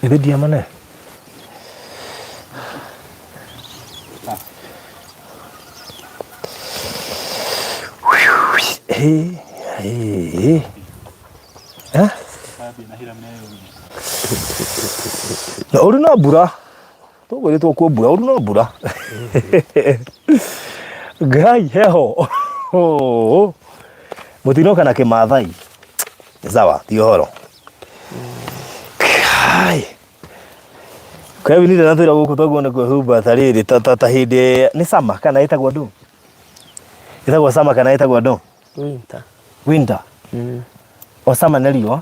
Ithidi amane. Hey. Ha? Na uri no bura. To gwe to ko bura uri no bura. Gai heho. Oh. Mutino kana ke mathai. Sawa, ti horo. Kai. Kai ni na thira guku togo na kuhumba tariri tata hinde ni sama kana itagwa ndu. Itagwa sama kana itagwa ndu. Winter. O sama na riwa.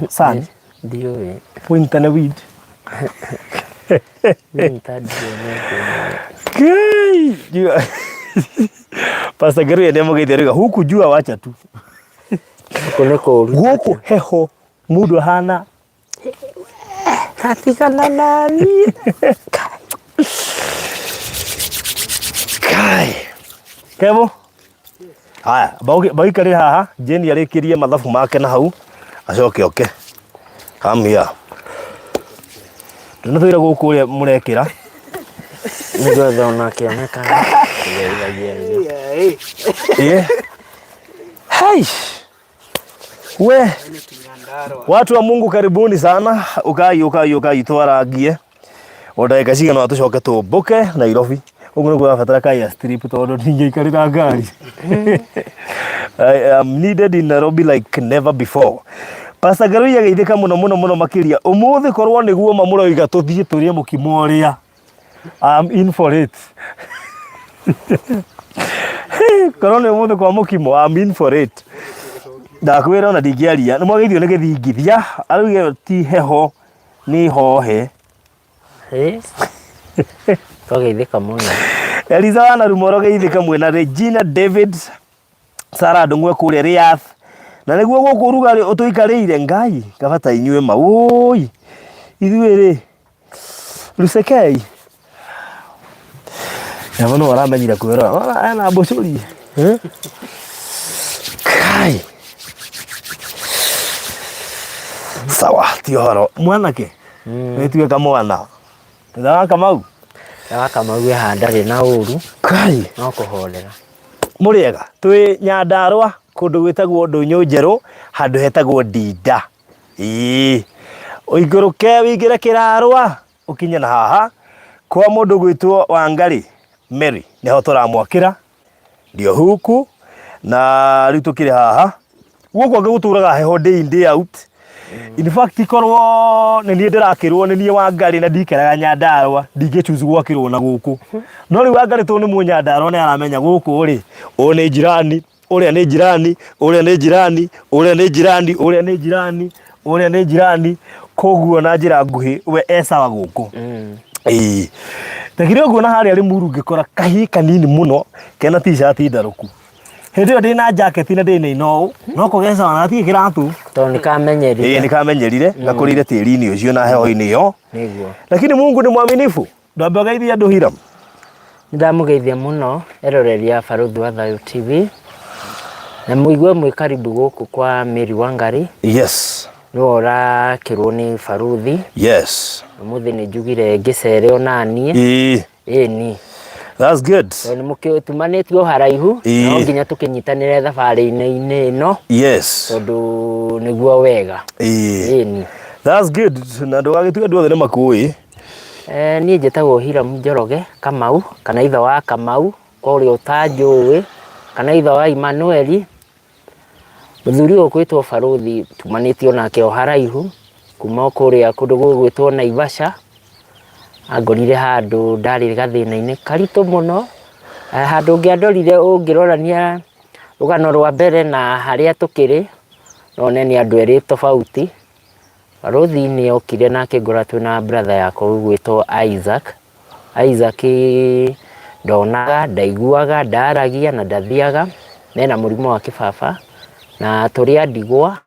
Sun. Dio. Winter na weed. Winter dio. Kai. Jua. Pasta gari ya mo gaithe huku jua wacha tu. Kuneko huku heho mudu hana. Katika nani. Kai. Kemo? Haya, bauki kare haha, Jeni arekirie mathabu make na hau. Acoke oke. Hamia. Tunathira guku ria murekira. Ndio thona kioneka. Hai. We. Watu wa Mungu karibuni sana. Ukai twaragie. Odai ciga no atucoke tumbuke Nairobi. Uguo niguo abatara kai ya strip tondu ninge ikarira ngari. I am needed in Nairobi like never before. Pastor Garu yageithika muno makiria. Umuthi korwo niguo mamuroiga tuthie turie mukimo uria. I'm in for it. Korone umuthi kwa mukimo, I'm in for it. Ndakwira ona ndingiaria ni mwageithio ni githingithia aruge ti heho ni hohe. Togeithika muno. Eliza wana rumoro geithika mwena Regina David Sara ndungwe kure Riath na niguo guku rugari utuikarire ngai kabata inywe ma oi ithuire rusekei na wano waramenyira kwera ana bocuri kai sawa tihoro mwanake nituwe kama wana nda kama we handari na uru kai no kuholera muriega twi Nyandarua kundu gwitagwo Ndunyu Njeru handu hetagwo Ndinda uiguruke wigire kirarwa ukinye na haha kwa mundu gwitwo Wangari Mary niho turamwakira ndio huku na ritukire haha guko nguturaga heho day out. In fact ikorwo ni nie ndirakirwo ni nie Wangari na ndikeraga Nyandarua ndingichuzu gwakirwo na guku no ri Wangari to ni Munyandarua ni aramenya guku ri o ni jirani uria ni jirani uria ni jirani uria ni jirani uria ni jirani uria ni jirani koguo na njira nguhi we esawa guku takire guo na hari ari muru ngikora kahi kanini muno kena t-shirt ndaruku Hĩndĩ ndina jacket na ndina ino no kugeza wana ati kiratu to nikamenyerire nikamenyerire ngakurire tĩri-inĩ ucio na heho-inĩ yo niguo lakini Mungu ni mwaminifu ndambe geithia andu Hiram ndamugeithia muno eroreria Barũthi wa Thayũ TV na muigwe mwi karibu guku kwa Mary Wangari yes no ora kirwo ni Barũthi yes muthi ni njugire ngicere onanie ni that's good so ni mukitumanitio haraihu no nginya tukinyitanire thabari-inĩ ino yes tondu niguo wega ni that's good na ndwagituka ndu othe ni makui ni njitagwo Hiram Njoroge Kamau kana ithe wa Kamau kuri utanjũĩ kana ithe wa Emmanuel muthuri ukwitwo Barũthi tumanitio nake o haraihu kuma kuria kundu gwitwo Naivasha angorire handu ndari gathina-inĩ karitu muno handu ngiandorire ungirorania rugano rwa mbere na haria tukiri none ni andu eri tofauti Barũthi ni okire nake ngora twina brother yako gwitwo Isaac ndonaga ndaiguaga ndaragia na ndathiaga mena murimo wa kibaba na turia ndigwa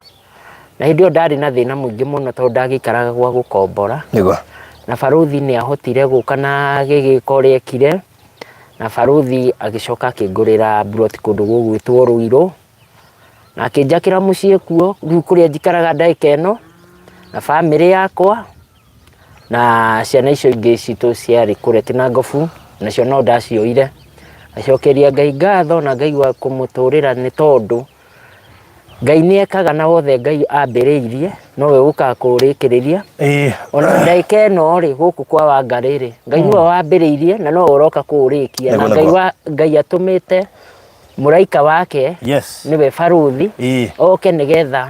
na hindio ndari na thina mwingi muno tondu ndagikaraga gwa gukombora nigwa na Barũthi ni ahotire guka na gigikore ekire na Barũthi agicoka akingurira brot kundu gwitwo Ruiru na akinjakira mucii kuo riu kuria njikaraga ndaika ino na family yakwa na ciana icio ingĩ citũ ciarĩ kũrĩa Tinangofu nacio no ndacioire acokeria Ngai ngatho na Ngai wa kũmũtũrĩra nĩ tondũ Ngai nĩ ekaga na wothe Ngai ambĩrĩirie nowe ũka kũrĩkĩrĩria ona ndagĩka ĩno rĩ gũkũ kwa Wangari rĩ Ngai nĩwe wambĩrĩirie na no ũroka kũrĩkia na Ngai atũmĩte mũraika wake nĩwe Baruthi oke nĩgetha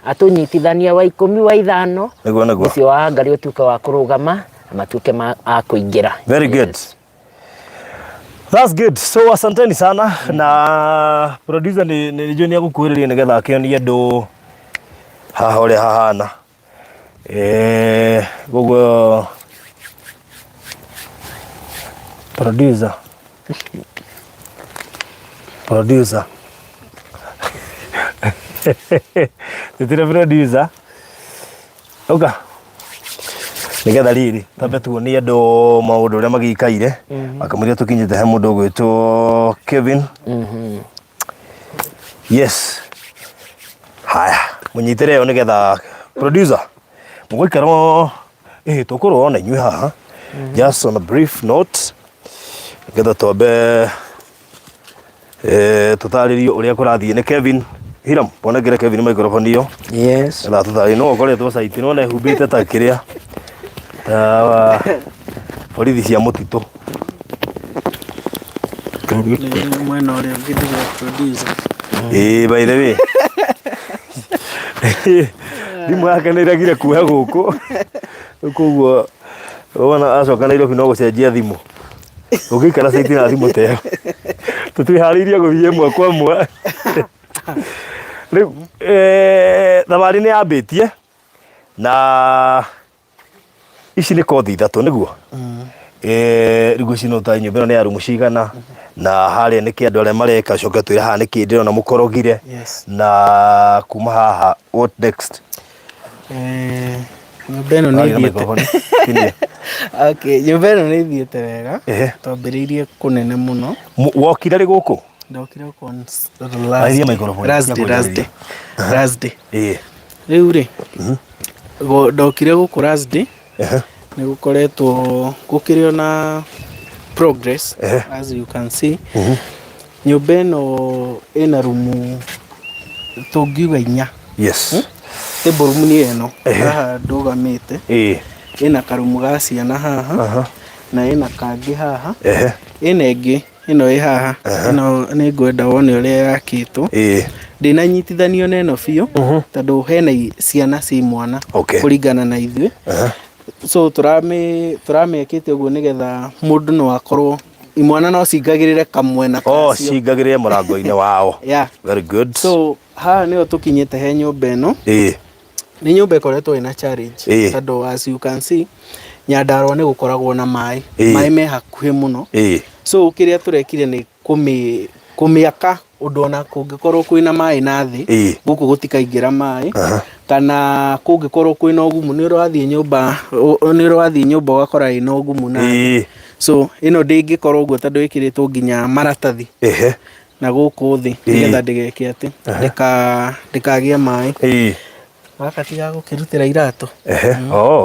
atunyitithania wa 15 ũcio wa Wangari ũtuĩke wa kũrũgama matuĩke a kũingĩra. Very good. That's good. So asanteni sana na producer ni John yagukuhiriria nigetha akionie andu haha uri hahana gugu producer Titire producer oka nigetha riri tambe tuonie andu maundu uria magikaire akamũria tukinyite he mundu gwitwo Kevin. Yes, haya munyitire yo nigetha producer mugwikaro tukorwo na inyui haha just on a brief note nigetha twambe tutaririo uria kurathie ni Kevin. Hiram, ponegere Kevin microphone iyo. Yes. Na tutari no ukoretwo site no na humbite ta kiria borithi cia mutitu mwena uri ngidiga producer by the way dimu yake nĩ iragire kuoya gũkũ koguo wona acoka Nairobi no gũcenjia thimũ ũngĩikara site na thimũ teyo tũtiharĩirie gũthiĩ ĩmwe kwa ĩmwe rĩu thabarĩ nĩ yambĩtie na ici nĩ kothi ithatu niguo rĩu ici no ta nyũmba ĩno nĩ ya rumu cigana na harĩa nĩ kĩ andũ arĩa mareka coka twĩra haha nĩ kĩ ndĩrona mũkorogire na kuma haha what next nyũmba ĩno nĩ ithiĩte okay nyũmba ĩno nĩ ithiĩte wega twambĩrĩirie kũnene mũno wokire rĩ gũkũ ndokire kwa last day rĩu rĩ ndokire gũkũ last day nĩ gũkoretwo gũkĩrĩo na progress as you can see nyũmba ĩno ĩna rumu tũngiuga 4 table room nĩ ĩno haha ndũgamĩte ĩna karumu ga ciana haha na ĩna kangĩ haha ĩna ĩngĩ ĩno ĩ haha ĩno nĩ ngwenda wone ũrĩa yakĩtwo ndinanyitithanio na ĩno biũ tondũ hena ciana ci mwana kũringana na ithuĩ so turamĩkĩte ũguo nĩgetha mũndũ no akorwo imwana no cingagĩrĩre kamwena kacio cingagĩrĩre mũrango-inĩ wao. Very good. So haha nĩho tũkinyĩte he nyũmba ĩno nĩ nyũmba ĩkoretwo ĩna challenge tondũ as you can see Nyandarua nĩ gũkoragwo na maĩ me hakuhĩ mũno so kĩrĩa tũrekire nĩ kũmĩaka ũndũ ona kũngĩkorwo kwĩna maĩ na thĩ gũkũ gũtikaingĩra maĩ kana kũngĩkorwo kwĩna ũgumu nĩ ũrathiĩ nyũmba ũgakora ĩna ũgumu na thĩ so ĩno ndĩngĩkorwo ũguo tondũ ĩkĩrĩtwo nginya maratathi na gũkũ thĩ nĩgetha ndĩgeke atĩ ndĩkagĩe maĩ wakati ya gũkĩrutĩra iratũ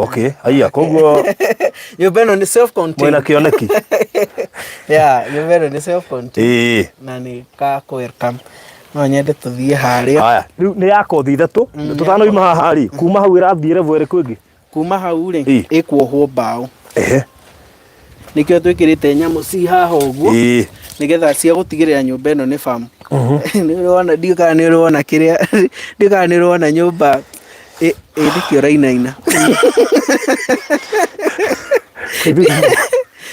okay aya koguo nyũmba ĩno nĩ self contained mwena kĩoneki nyũmba ĩno nĩ self contained na nĩ ka welcome no nyende tũthiĩ harĩa haya rĩu nĩ ya kothi ithatũ tũtanoima haha rĩ kuma hau ĩrathiĩ level ĩrĩkũ ĩngĩ kuma hau rĩ ĩkuohwo mbaũ nĩkĩo twĩkĩrĩte nyamũ ci haha ũguo nĩgetha cia gũtigĩrĩra nyũmba ĩno nĩ famu nĩũrona ndiũkaga nĩũrona kĩrĩa ndiũkaga nĩũrona nyũmba ndĩkĩo rainaina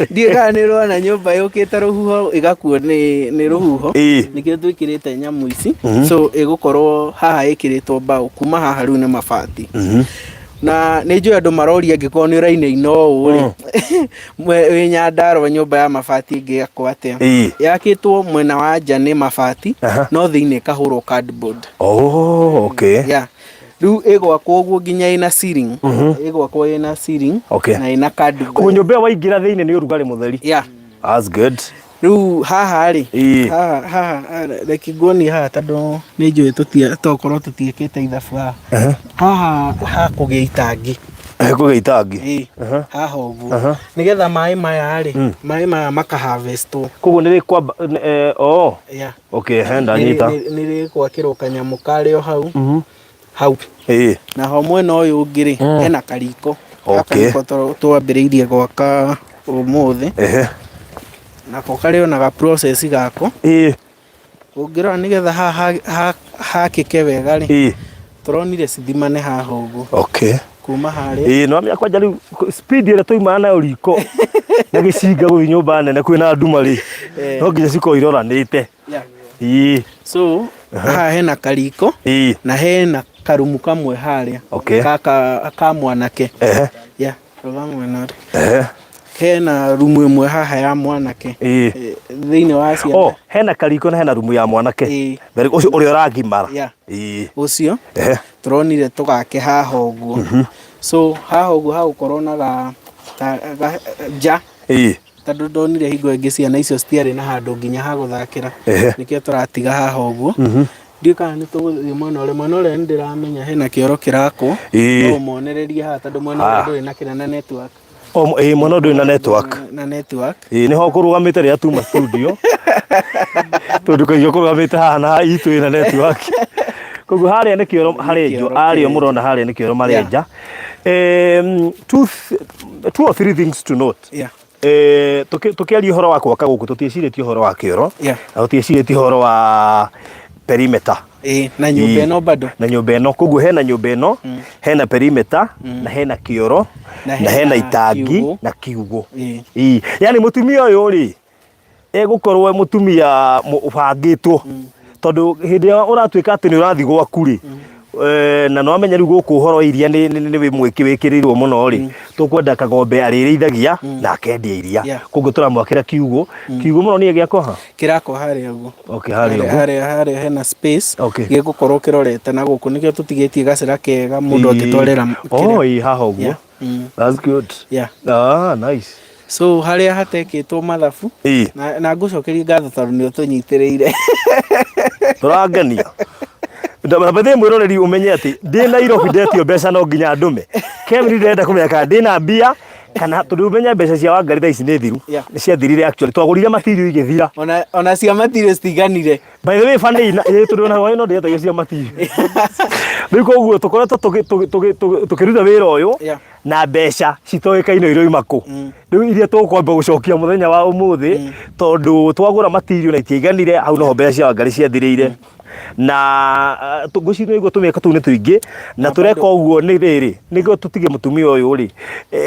ndiũkaga nĩũrona nyũmba yũkĩte rũhuho ĩgakuo nĩ rũhuho nĩkĩo twĩkĩrĩte nyamũ ici so ĩgũkorwo haha ĩkĩrĩtwo mbaũ kuma haha rĩu nĩ mabati na nĩ njũĩ andũ maroria angĩkorwo nĩ ũrainaina ũũ wĩ Nyandarua nyũmba ya mabati ĩngĩakwo atĩa yakĩtwo mwena wa nja nĩ mabati no thĩinĩ ĩkahũrwo cardboard rĩu ĩgwakwo ũguo nginya ĩna ceiling ĩgwakwo ĩna ceiling na ĩna cardboard koguo nyũmba ĩyo waingĩra thĩinĩ nĩ ũrugarĩ mũtheri that's good rĩu haha rĩ haha reke nguonie haha tondũ nĩ njũĩ tokorwo tũtiĩkĩte ithabu haha kũgĩa itangi Kũgĩitangi. Haha ũguo. Nĩgetha maĩ maya rĩ, maĩ maya makaharvestwo. Koguo nĩ kwamba Yeah. Okay, henda nyita. Nĩ gwakĩrwo kanyamũ karĩo hau. Hau. Na ho mwena ũyũ ũngĩ rĩ, hena kariko. Okay. Twambĩrĩirie gwaka ũmũthĩ. Nako karĩ onaga process gako. Ũngĩrora nĩgetha haha hakĩke wega rĩ, tũronire cithimane haha ũguo. Okay. Kuma harĩa. No mĩaka kwanja rĩu speed ĩrĩa tũimaga nayo riko na gĩcinga gũthiĩ nyũmba nene kwĩna nduma rĩ, no nginya cikorwo iroranĩte. So haha hena kariko na hena karumu kamwe harĩa ka mwanake. Rũga mwena rĩ. Hena rumu ĩmwe haha ya mwanake thĩinĩ wa ciana. Hena kariko na hena rumu ya mwanake. Ũcio ũrĩa ũragimara. Ũcio tũronire tũgake haha ũguo. So haha ũguo hagũkorwo na ja. Tondũ ndonire hingo ĩngĩ ciana icio citiarĩ na handũ nginya ha gũthakĩra. Nĩkĩo tũratiga haha ũguo. Ndiũĩ kana nĩ tũgũthiĩ mwena ũrĩa nĩndĩramenya hena kĩoro kĩrakwo. No monererie haha tondũ mwena ũrĩa ndũrĩ na kĩna network. Mwena ndũrĩ na network. Nĩho kũrũgamĩte rĩrĩa tuma studio. Tondũ kaingĩ kũrũgamĩte haha na itũ ĩna network. Koguo harĩa nĩ kĩoro harĩ njo, arĩa mũrona harĩa nĩ kĩoro marĩ nja. Two or three things to note. Tũkĩaria ũhoro wa gwaka gũkũ tũtiecirĩtie ũhoro wa kĩoro. Na tũtiecirĩtie ũhoro wa perimeter. Na nyũmba ĩno bado. Na nyũmba ĩno, koguo hena nyũmba ĩno, hena perimeter, na hena kĩoro, na hena itangi na kiugũ. Yani mũtumia ũyũ rĩ, egũkorwo mũtumia ũbangĩtwo. Tondũ hĩndĩ ĩrĩa ũratuĩka atĩ nĩ ũrathiĩ gwaku rĩ, na no amenye rĩu gũkũ ũhoro iria nĩ mwĩkĩ wĩkĩrĩirwo mũno rĩ, tũkwenda kagombe arĩrĩithagia na akendia iria. Koguo tũramwakĩra kiugũ. Kiugũ mũno nĩ gĩakwo ha? Kĩrakwo harĩa ũguo. Okay, harĩa hena space gĩgũkorwo kĩrorete na gũkũ nĩkĩo tũtigĩtie gacĩra kega mũndũ angĩtwarĩra. Haha ũguo. That's good. Nice. So harĩa hatekĩtwo mathabu na ngũcokeria ngatho tondũ nĩ ũtũnyitĩrĩire. Tũrangenia. Ndabadhe mwĩroreri umenye atĩ ndĩ Nairobi ndetio mbeca no nginya ndume. Kevin ndĩrenda kũmenya kana ndĩ na mbia kana tondũ umenya mbeca cia Wangari thaa ici nĩ thiru. Nĩ ciathirire actually. Twagũrire material igĩthira. Ona cia material citiganire. By the way funny tondũ na no ndĩretagia cia material. Rĩu koguo tũkoretwo tũkĩruta wĩra ũyũ na mbeca citoĩkaine iroima kũ. Rĩu iria tũkwamba gũcokia mũthenya wa ũmũthĩ tondũ twagũra material na itiaiganire, hau noho mbeca cia Wangari ciathirĩire. Na ngũcirwo igũo tũmĩaka tũu nĩ tũingĩ na tũreka ũguo nĩ rĩrĩ nĩguo tũtige mũtumia ũyũ rĩ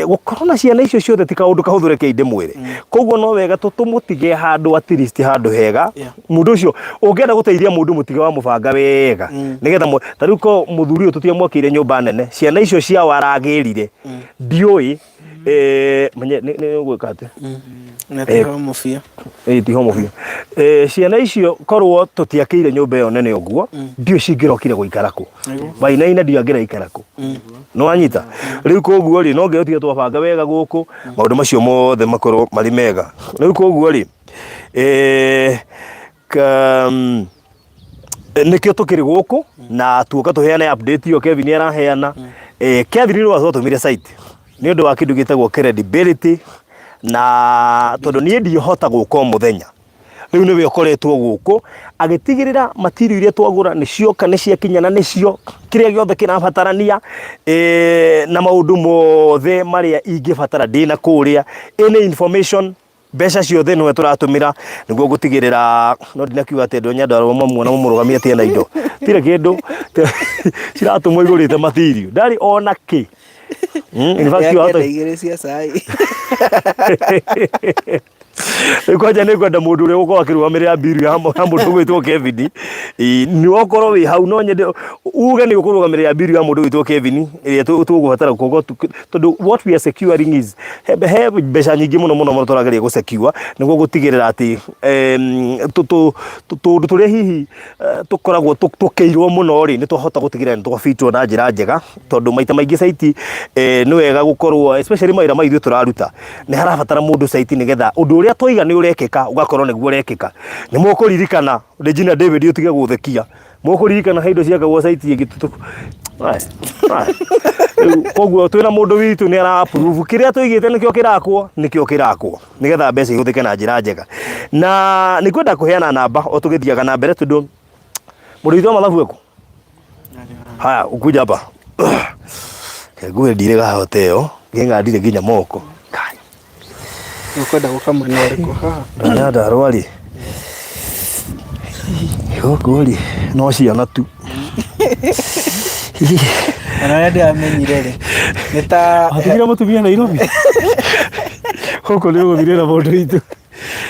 gũkorwo na ciana icio ciothe ti kaũndũ kahũthũ reke inde mwĩrĩ. Koguo no wega tũmũtige handũ at least handũ hega. Mũndũ ũcio ũngĩenda gũteithia mũndũ mũtige wa mũbanga wega nĩgetha tarĩu ko mũthuri ũyũ tũtiamwakĩire nyũmba nene, ciana icio cia waragĩrire ndiũĩ menye nĩ gwĩka atĩ ti homofia. Ciana icio korwo tũtiakĩire nyũmba ĩyo nene ũguo ndiũ cingĩrokire gũikara kũ. Bainaina ndiangĩraikara kũ. No anyita rĩu koguo rĩ no ngĩhotire twabanga wega gũkũ maũndũ macio mothe makorwo marĩ mega. Rĩu koguo rĩ nĩkĩo tũkĩrĩ gũkũ na tuoka tũheane update iyo Kevin araheana. Kevin nĩ watũmire site nĩ ũndũ wa kĩndũ gĩtagwo credibility na tondũ niĩ ndihota gũka mũthenya. Rĩu nĩwe ũkoretwo gũkũ agĩtigĩrĩra material iria twagũra nĩ cioka nĩ ciakinyana nĩcio kĩrĩa gĩothe kĩrabatarania na maũndũ mothe marĩa ingĩbatara ndĩna kũrĩa any information mbeca ciothe nĩwe tũratũmĩra nĩguo gũtigĩrĩra no ndinakiuga atĩ andũ nyanda aroma muona mũrũgamia atĩ na indo tire kĩndũ ciratũmwo igũrĩte material ndarĩ ona kĩ. In fact you kwanja nĩ kwenda mũndũ ũrĩa gũkorwo akĩrũgamĩrĩra biru ya mũndũ gwĩtwo Kevin nĩ ũkorwo wĩ hau no nyende uge nĩ ũkũrũgamĩrĩra biru ya mũndũ gwĩtwo Kevin ĩrĩa tũgũbatara kũgo tondũ what we are securing is have mbeca nyingĩ mũno tũrageria gũsecure nĩguo gũtigĩrĩra atĩ tũrĩa hihi tũkoragwo tũkĩirwo mũno rĩ nĩ twahota gũtigĩrĩra nĩ twafitwo na njĩra njega tondũ maita maingĩ site nĩ wega gũkorwo especially mawĩra ma ithuĩ tũraruta nĩ harabatara mũndũ site nĩgetha ũndũ ũrĩa tũiga nĩ ũrekĩka ũgakorwo nĩguo ũrekĩka. Nĩ mũkũririkana Regina David ũtige gũthekia mũkũririkana haindo ciakagwo site ĩngĩ Koguo twina mundu witu ni ara approve kiria tuigite nikio kirakwo nigetha mbeca ihuthike na njira njega na nikwenda kuheana namba o tugithiaga na mbere tundu murithwa mathabu eku haya ukuja hapa ngwe ndirega hoteo ngengandire nginya moko kai ukwenda gukama nereko ha ndarwari gukuri no ciana tu ana ndio amenyire nita hatugira mutumia Nairobi huko leo thirira mundu itu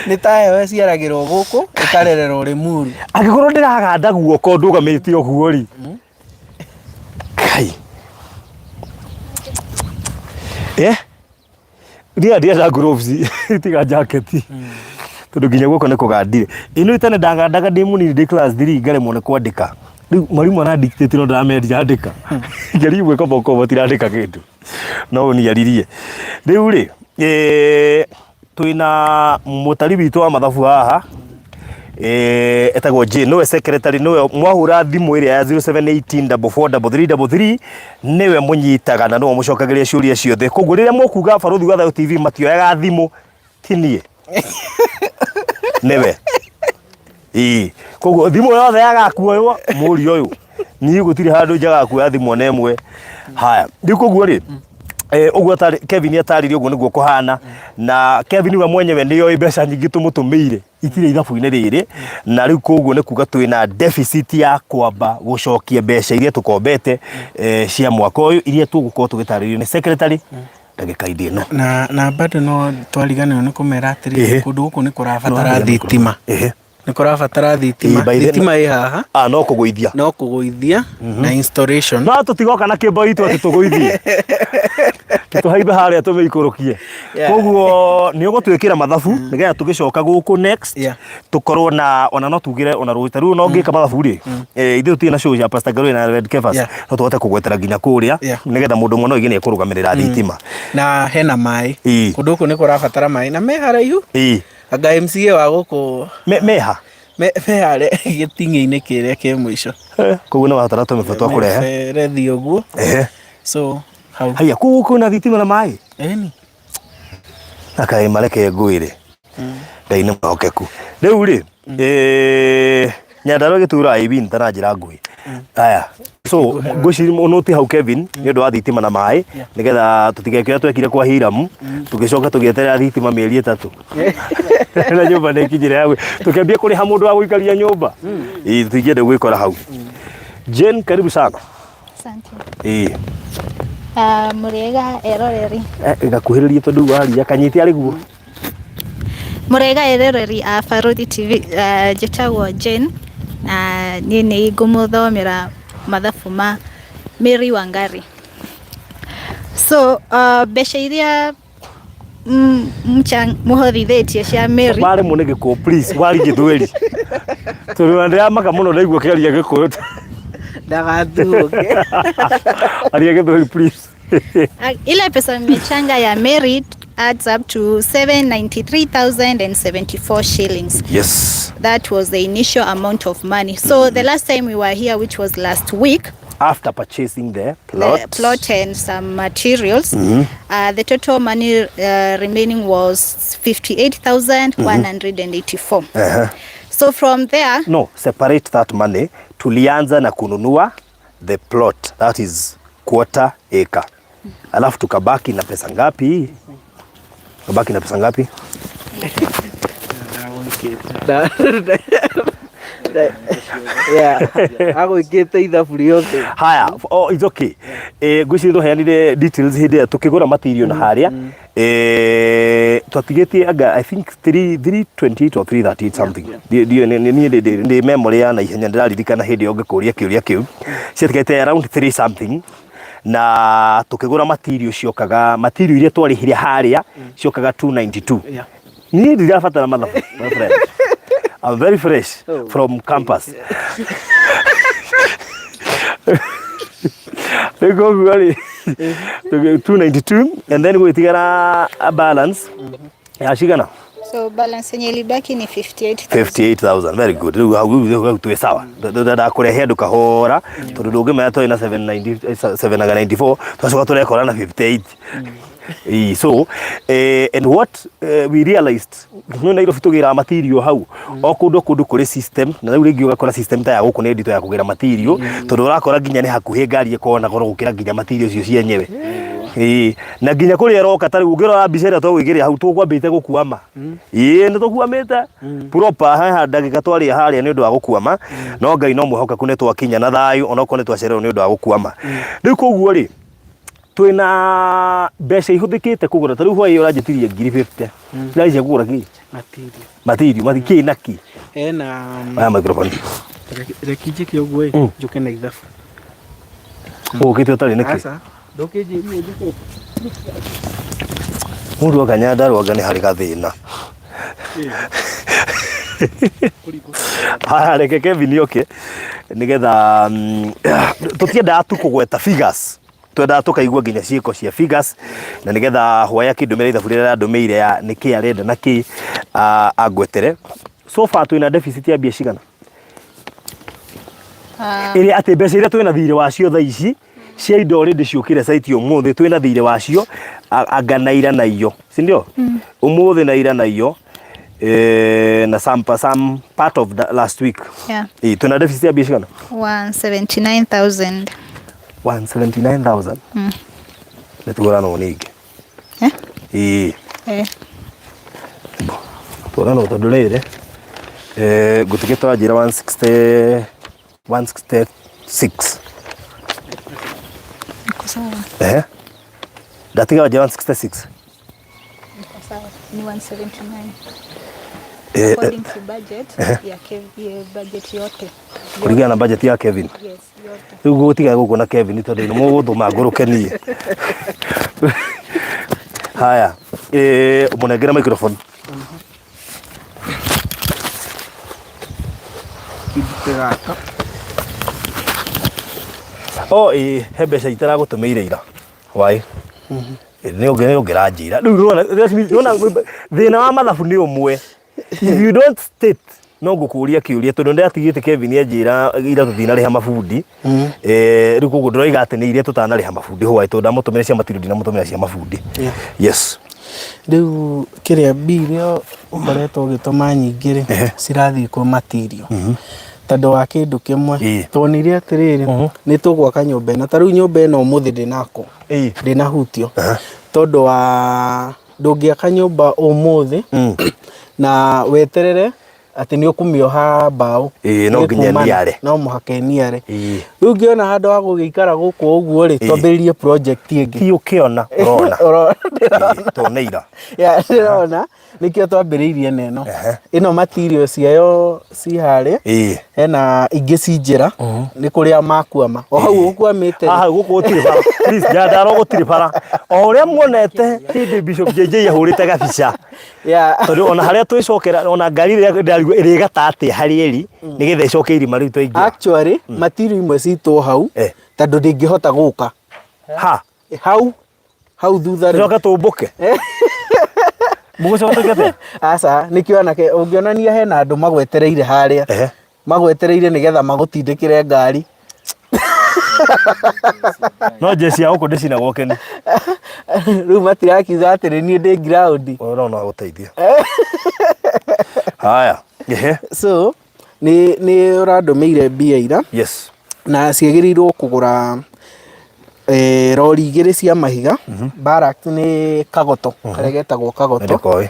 nitayo ciaragirwo guku ikarererwo Limuru angikorwo ndiraganda guoko ndugamite oguo ri kai ndia gloves tiga jacket tondu nginya guoko ne kugandire ino itane ndagandaga ndi munini ndi class 3 ngare mone kwandika riu mwarimu ara dictate no ndamendia andika ngari gwe koboko botirandika kindu no ni yaririe riu ri twina mutari witu wa mathabu haha etagwo Njeru niwe secretary niwe mwahura thimu iria ya 0718443333 niwe munyitaga na no mucokagiria ciuria ciothe koguo riria mukuga baruthi wa Thayo TV matioyaga thimu tinie niwe koguo thimu yothe yagakuoywo muri uyu ni gutiri handu njaga kuoya thimu ona emwe haya ndi koguo ri uguo Kevin ataririe uguo niguo kuhana na Kevin we mwenyewe niyo mbeca nyingi tumutumire itire ithabu-ini riri na riu koguo ni kuga twina deficit ya kwamba gucokia mbeca iria tukombete cia mwaka uyu iria tugukorwo tugitaririo ni secretary ndagika ino na bado no twariganirwo ni kumera atiri kundu guku ni kurabatara thitima ni kurabatara thitima haha no kuguithia na installation no tutigoka na kimbo itu tuguithie tuhaimbe haria tumeikurukie koguo ni ugutwikira mathabu nigetha tugicoka guku next tukorwo na ona no tugire ona ruita riu no ngika mathabu ri ithu tutina show ya Pastor Garo na Red Kevas no tuhote kugwetera nginya kuria nigetha mundu mwana igine ikurugamirira thitima na hena mai kundu guku ni kurabatara mai na me haraihu anga MCA wa guku meha mehare gitingi-ini kiria ke mwisho koguo no watara tumefatwa kurehe rethi uguo so haya kuku na thitima na mai ni akai mareke ngwire ngai ni mwokeku riu ri nyandaro gitura ibi ntana njira ngui haya so ngwiciri unuti hau Kevin ni ndu wa thitima na mai nigetha tutigekira twekire kwa Hiram tugicoka tugieterera thitima mieri 3 na nyumba ni kijire yawe tukiambia kuri ha mundu wa guikaria nyumba tuigende gwikora hau Jen karibu sana asante murega eroreri ngakuhiririe tondu waria kanyiti ari guo murega eroreri a Baruthi TV jetagwo Jen ni ni ngumuthomera mathabu ma Mary Wangari so mbeca iria muhothithetie cia Mary bari munege ko please wari githweri tondu ndira maka muno ndaigua kiaria gikuyu ndagathuke aria githweri please ile pesa mmechanga ya Mary adds up to 793,074 shillings. Yes. That was the initial amount of money. So the last time we were here, which was last week, after purchasing the plot and some materials, the total money remaining was 58,184. So from there... No, separate that money. Tulianza na kununua the plot. That is quarter acre. Alafu tukabaki na pesa ngapi? Tukabaki na pesa ngapi? Hago ikete ithabu riothe. Haya, it's okay. Ngwiciri tuheanire details hinde tukigura material na haria. Twatigetie aga I think 328 or 338 something. Ni memory ya na ihenya ndiraririkana hindi ongekuria kiuria kiu. Ciatikete around 3 something. Na tukigura material ciokaga material iria twarihire haria ciokaga 292. Ni ndirabatara mathabu my friend. I'm very fresh from campus. They go really 292 and then we take a balance. Ya shigana So balance yenye ilibaki ni 58,000. 58,000. Very good. Riu tuwe sawa. Ndada kurehe andu kahora tondu ndungimenya twi na 794 twacoka turekora na 58. So and what we realized no Nairobi tugira material hau o kundu kuri system na riu ringi ugakora system ta ya guku ni ndito ya kugira material tondu urakora nginya ni hakuhi ngari ikona goro gukira nginya material cio cienyewe. Na nginya kuri eroka tari ungirora mbica ira twagigiria hau tukwambite gukuama ni tukuamite proper haha ndagika twari haria ni undu wa gukuama no Ngai no muhoka kune twakinya na thayu ona kone twacererwo ni undu wa gukuama riu koguo ri twina mbeca ihuthikite kugura tariu hwai uranjitirie 50 ndaicia kugura ki material ki naki aya microphone rekije ki ogwe njuke na ithabu ukite utari niki asa ndokeje ni njuke mundu akanyanda rwanga ni hari gathina haya reke Kevin yoke nigetha tutienda tu kugweta figures twenda tukaigua nginya ciiko cia figures na nigetha hwaya kindumire ithabu rira ndumeire ya niki arenda naki agwetere so far twina deficit ya mbia cigana iri ati mbeca iria twina thire wacio tha ici cia indo already ciukire site umuthi twina thire wacio aganaira na iyo si ndio umuthi naira na iyo na some part of the last week twina deficit ya mbia cigana 179,000. 179,000. Netugora no nigi. Tora no tondu rire gutike twajira 166. Sawa. Ndatiga wajira 166. Sawa. Ni 179. According to budget ya Kevin, budget yote. Kulingana na budget ya Kevin. Yes, yote. Riu gutiga guko na Kevin tondu ni muguthuma nguruke nie. Haya, munengera microphone. kibutega he mbeca itara gutumeire ira wai ni ongeranjira riu rona thina wa mathabu ni umwe if you don't state no ngukuria kiuria tondu ndatigite Kevin anjira ira tuthina riha mabundi riu koguo ndoiga ati ni iria tutana riha mabundi hwai tondu ndamutumire cia matirio ndinamutumira cia mabundi yes riu kiria birio ukoretwo gituma nyingire cirathi kwa matirio tondu wa kindu kimwe tonire atiriri ni tugwaka nyumba na tariu nyumba ino muthi ndinako ndinahutio tondu wa ndungiaka nyumba umuthi na weterere ati ni ukumioha mbao no nginya niare no muhake niare riu ngiona handu ha gugikara guku uguo ri twambiririe project ingi ti ukiona toneira ya ndona nikio twambiririe neno ino material ciayo ci hari hena ingi cinjira ni kuria makuama o hau ukwamite guku utiri bara please ndaro gutiri bara o uria muonete hindi Bishop JJ ahurite gabica tondu ona haria twicokera ona ngari iri gatati hari eri nigetha icoke irima riu twaingira actually material imwe citu hau tondu ndingihota guka hau thutha riu tumbuke mugucoka tukete asa nikionake ungionania hena andu magwetereire haria magwetereire nigetha magutindikire ngari no jesi ya uko ndicina gokeni riu matirakiuga atiri ni ndi ground urona guteithia haya so ni urandumeire mbia ira yes na ciegirirwo kugura rori igiri cia mahiga barak ni kagoto karegetagwo kagoto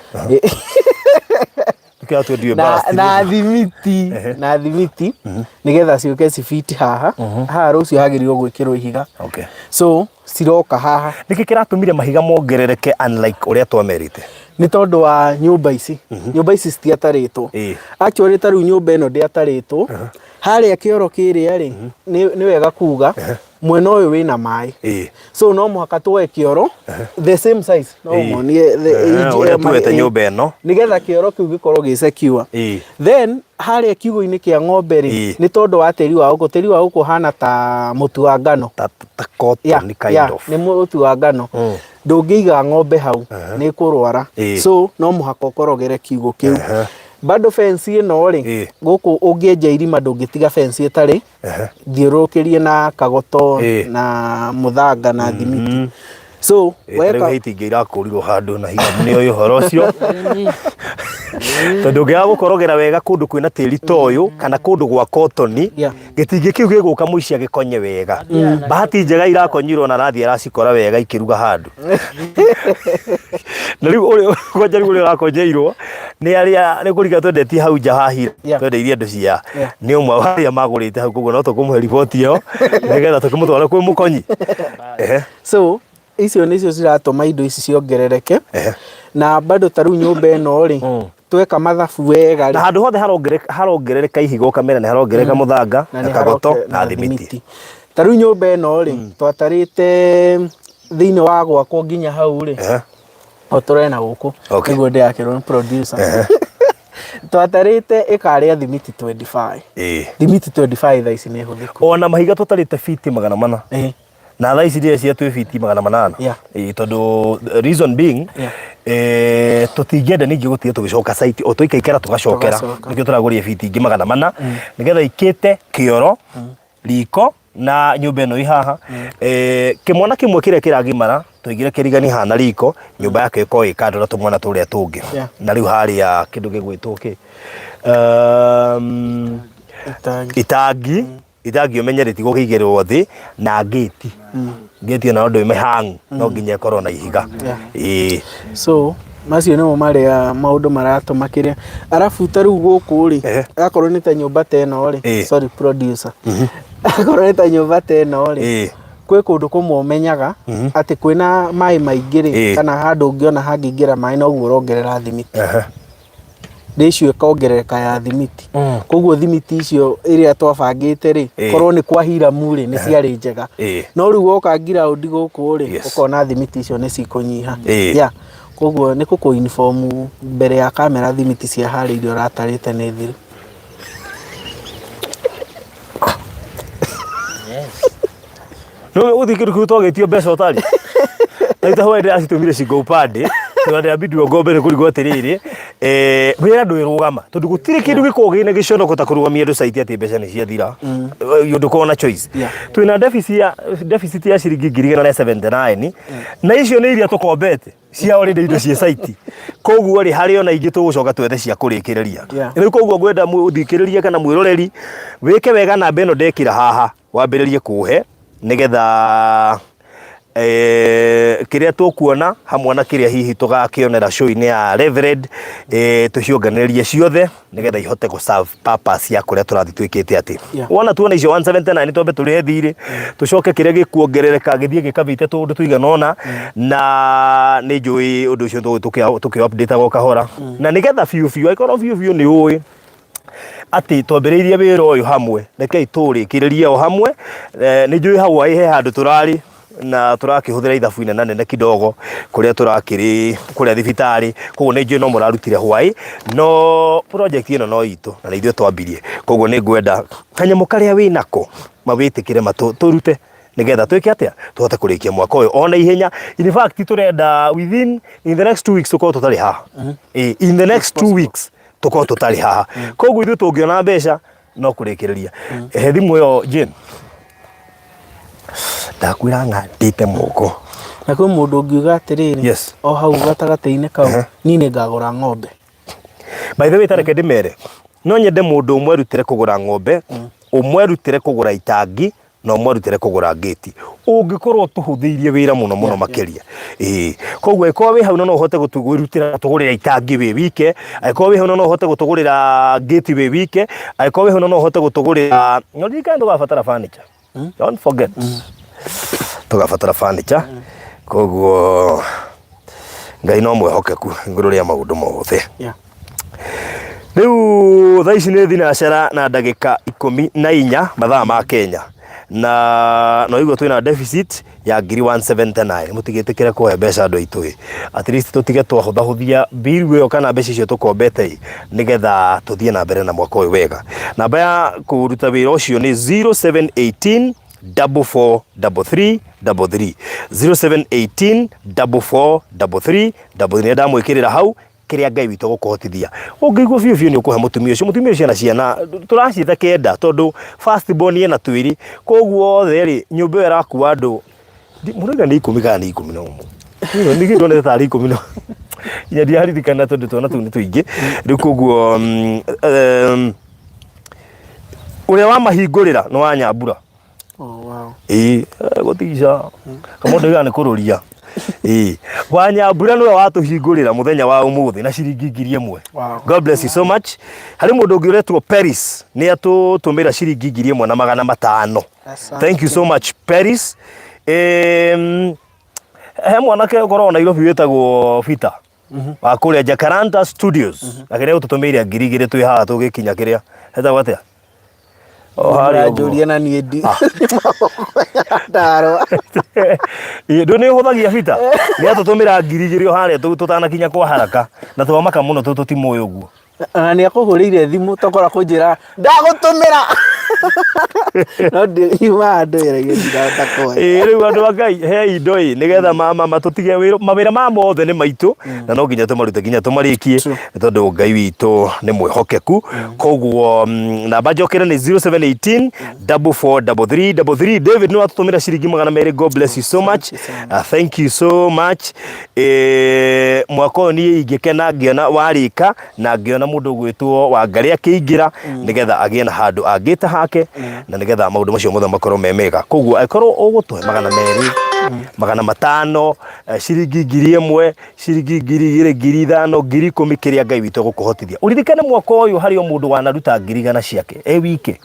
na thimiti nigetha ciuke cibiti haha rucio hagirirwo gwikirwo ihiga so ciroka haha niki kiratumire mahiga mongerereke unlike uria twamerite ni tondu wa nyumba ici citiataritwo actually tariu nyumba ino ndiataritwo haria kioro kiria ri ni wega kuga mwena uyu wina mai so no muhaka tuwe kioro the same size no monie the nyumba ino nigetha kioro kiu gikorwo gi secure then haria kiugo-ini kia ng'ombe ri ni tondu wa tiri wa uko hana ta mutu wa ngano ta cotton kind of ni mutu wa ngano ndũngĩiga ng'ombe hau nĩ kũrwara so no mũhaka ũkorogere kiugũ kĩu bado fence ĩno rĩ gũkũ ũngĩenja irima ndũngĩtiga fence ĩtarĩ thiũrũkĩrie na kagoto na mũthanga na thimiti so weka hitinge irakũrirwo handũ na Hiram nĩ ũyũ horo ũcio tondũ ngĩaga gũkorogera wega kũndũ kwĩna tĩri ta ũyũ kana kũndũ gwa kotoni gĩtingĩ kĩu gĩgũka mũici agĩkonye wega bahati njega irakonyirwo na nathi aracikora wega ikĩruga handũ na rĩu ũrĩa ũrĩa ũrakonyeirwo nĩ arĩa nĩ kũriga twendetie hau nja ha Hiram twendeirie andũ cia nĩ ũmwe wa arĩa magũrĩte hau koguo no tũkũmũhe riboti ĩyo nĩgetha tũkĩmũtware kwĩ mũkonyi so icio nĩcio ciratũma indo ici ciongerereke na bado ta rĩu nyũmba ĩno rĩ tweka mathabu wega na handũ hothe harongerereka ihiga kamera nĩ harongerereka mũthanga na kagoto na thimiti ta rĩu nyũmba ĩno rĩ twatarĩte thĩinĩ wa gwakwo nginya hau rĩ o tũrena gũkũ nĩguo ndĩrakĩrwo nĩ producer twatarĩte ĩkarĩa thimiti 25 thimiti 25 thaa ici nĩ hũthĩku ona mahiga tũtarĩte fiti 400 na thaa ici cia twĩ fiti 800 tondũ reason being tũtingĩenda ningĩ gũtiga tũgĩcoka site o tũikaikara tũgacokera nĩkĩo tũragũria fiti ingĩ 400 nĩgetha ikĩte kĩoro riko na nyũmba ĩno ihaha kĩmwana kĩmwe kĩrĩa kĩragimara tũigire kĩrigani hana riko nyũmba yake ĩkorwo ĩkandora tũmwana tũrĩa tũngĩ na rĩu harĩa kĩndũ gĩgwĩtwo kĩ itangi ũmenyereti gũkĩigĩrwo thĩ na gate gate ona ndũ hang no nginya ĩkorwo na ihiga so macio nĩmo marĩa maũndũ maratũma kĩrĩa arabu ta rĩu gũkũ rĩ akorwo nĩ ta nyũmba ta ĩno rĩ sorry producer akorwo nĩ ta nyũmba ta ĩno rĩ kwĩ kũndũ kũmwe ũmenyaga atĩ kwĩna maĩ maingĩ rĩ kana handũ ũngĩona hangĩingĩra maĩ noguo ũrongerera thimiti ratio ĩkongerereka ya thimiti koguo thimiti icio ĩrĩa twabangĩte rĩ korwo nĩ kwa Hiram rĩ nĩ ciarĩ njega no rĩu woka ground gũkũ rĩ ũkona thimiti icio nĩ cikũnyiha koguo nĩ kũkũ uniform mbere ya kamera thimiti cia harĩa irio ratarĩte nĩ thiru no ũthi kĩrũkũ twagĩtio mbeca ũtarĩ naita hwa ndĩ acitumire cingo upande tondũ bidio ngombe kũrigwo atĩrĩrĩ wĩra ndwĩrũgama tondũ gũtirĩ kĩndũ gĩkoragwo gĩna gĩconoko ta kũrũgamia andũ site atĩ mbeca nĩ ciathira ndũkoragwo na choice twĩna deficit ya ciringi 179 na icio nĩ iria tũkombete cia already indo cia site koguo rĩ harĩ ona ingĩ tũgũcoka twethe cia kũrĩkĩrĩria rĩu koguo ngwenda mũthikĩrĩrie kana mwĩroreri wĩke wega namba ĩno ndekĩra haha wambĩrĩrie kũhe nĩgetha kĩrĩa tũkuona hamwe na kĩrĩa hihi tũgakĩonera show-inĩ ya Reverend tũcionganĩrĩrie ciothe nĩgetha ihote gũ-serve purpose ya kũrĩa tũrathi twĩkĩte atĩ wona tuona icio 179 twambe tũrĩhe thirĩ tũcoke kĩrĩa gĩkuongerereka gĩthiĩ gĩkabĩte tũndũ tũiganona na nĩ njũĩ ũndũ ũcio tũkĩ-update o kahora na nĩgetha biũ aikorwo biũ nĩ ũĩ atĩ twambĩrĩirie wĩra ũyũ hamwe rekei tũrĩkĩrĩrie o hamwe nĩ njũĩ hau he handũ tũrarĩ na turakĩhũthĩra ithabu inene nene kidogo kũrĩa turakĩrĩ kũrĩa thibitarĩ koguo nĩ njũĩ no mũrarutire hwaĩ no project ĩno no itũ na ithuĩ twambirie koguo nĩ ngwenda kanyamũ karĩa wĩnako mawĩtĩkĩre tũrute nĩgetha twĩke atĩa tũhote kũrĩkia mwaka ũyũ ona ihenya in fact turenda within in the next 2 weeks tũkorwo tũtarĩ haha in the next 2 weeks tũkorwo tũtarĩ haha koguo ithuĩ tũngĩona mbeca no kũrĩkĩrĩria he thimũ ĩyo Jane ndakwĩra ng'andĩte moko na kwĩ mũndũ ũngiuga atĩrĩrĩ o hau gatagatĩ-inĩ kau niĩ nĩ ngagũra ng'ombe by the way tareke ndĩmere no nyende mũndũ ũmwe erutĩre kũgũra ng'ombe ũmwe erutĩre kũgũra itangi na ũmwe erutĩre kũgũra ngĩti ũngĩkorwo tũhũthĩirie wĩra mũno makĩria koguo ĩkorwo wĩ hau no ũhote gũtũgũrutĩra tũgũrĩra itangi wĩ wike ĩkorwo wĩ hau no ũhote gũtũgũrĩra ngĩti wĩ wike ĩkorwo wĩ hau no ũhote gũtũgũrĩra no ndikana ndũgabatara furniture don't forget tugabatara furniture koguo ngai no mwĩhokeku igũrũ rĩa maũndũ mothe rĩu thaa ici nĩ thinacara na ndagĩka 14 mathaa ma Kenya na no igua twĩna deficit ya 179 mũtigĩtĩkĩre kũhe mbeca andũ aitũ at least tũtige twahũthahũthia bill ĩyo kana mbeca icio tũkombete nĩgetha tũthiĩ na mbere na mwaka ũyũ wega namba ya kũruta wĩra ũcio nĩ 0718 443333 0718 443333 ndamwikirira hau kiria Ngai witũ gukuhotithia ũngĩigua biũ nĩ ũkũhe mũtumia ũcio na ciana tũraciĩta kenda tondu first born ena twĩri koguo othe rĩ nyũmba ĩyo ĩrakuua andũ mũraiga nĩ 10 kana nĩ 11 nĩgĩ ndonete tarĩ 10 inya ndiaririkana tondu twana tũu nĩ tũingĩ rĩu koguo ũrĩa wamahingũrĩra nĩ wa Nyambura. Wow. Gũtica kamondo gani kũrũria wa Nyambura nĩwe watũhingũrĩra mũthenya wa ũmũthĩ na ciringi 1000. Wow. God bless you so much. Harĩ mũndũ ũngĩ ũretwo Paris nĩ atũtũmĩra ciringi 1500. Thank you so much Paris. He mwanake ũkoragwo Nairobi wĩtagwo Peter wa kũrĩa Jacaranda Studios akĩrĩa gũtũtũmĩire 2000 twĩ haha tũgĩkinya kĩrĩa hetagwo atĩa Julia na niedi. Ndaro. Ndo nĩ ũhũthagia Peter nĩ atũtũmĩra 2000 harĩa tũtanakinya kwa haraka na twamaka mũno tũtimoyo ũguo na nĩ akũhũrĩire thimũ tokora kũnjĩra ndagũtũmĩra no ndĩma andũ ĩrĩa takwa rĩu andũ a Ngai he indo nĩgetha matũtige mawĩra ma mothe nĩ maitũ na no nginya tũmarute nginya tũmarĩkie tondũ Ngai witũ nĩ mwĩhokeku koguo namba njokere nĩ 0718 443333. David nĩ watũtũmĩra ciringi 200. God bless you so much. Thank you so much. Mwaka ũyũ niĩ ingĩkena ngĩona warĩka na ngĩona mũndũ gwĩtwo Wangari akĩingĩra nĩgetha agĩe na handũ angĩta hake na nĩgetha maũndũ macio mothe makorwo me mega koguo akorwo ũgũtũhe 200 500 ciringi 1000 ciringi 2000 5000 10,000 kĩrĩa Ngai witũ gũkũhotithia ũririkane mwaka ũyũ harĩ o mũndũ wanaruta 100 ciake wiki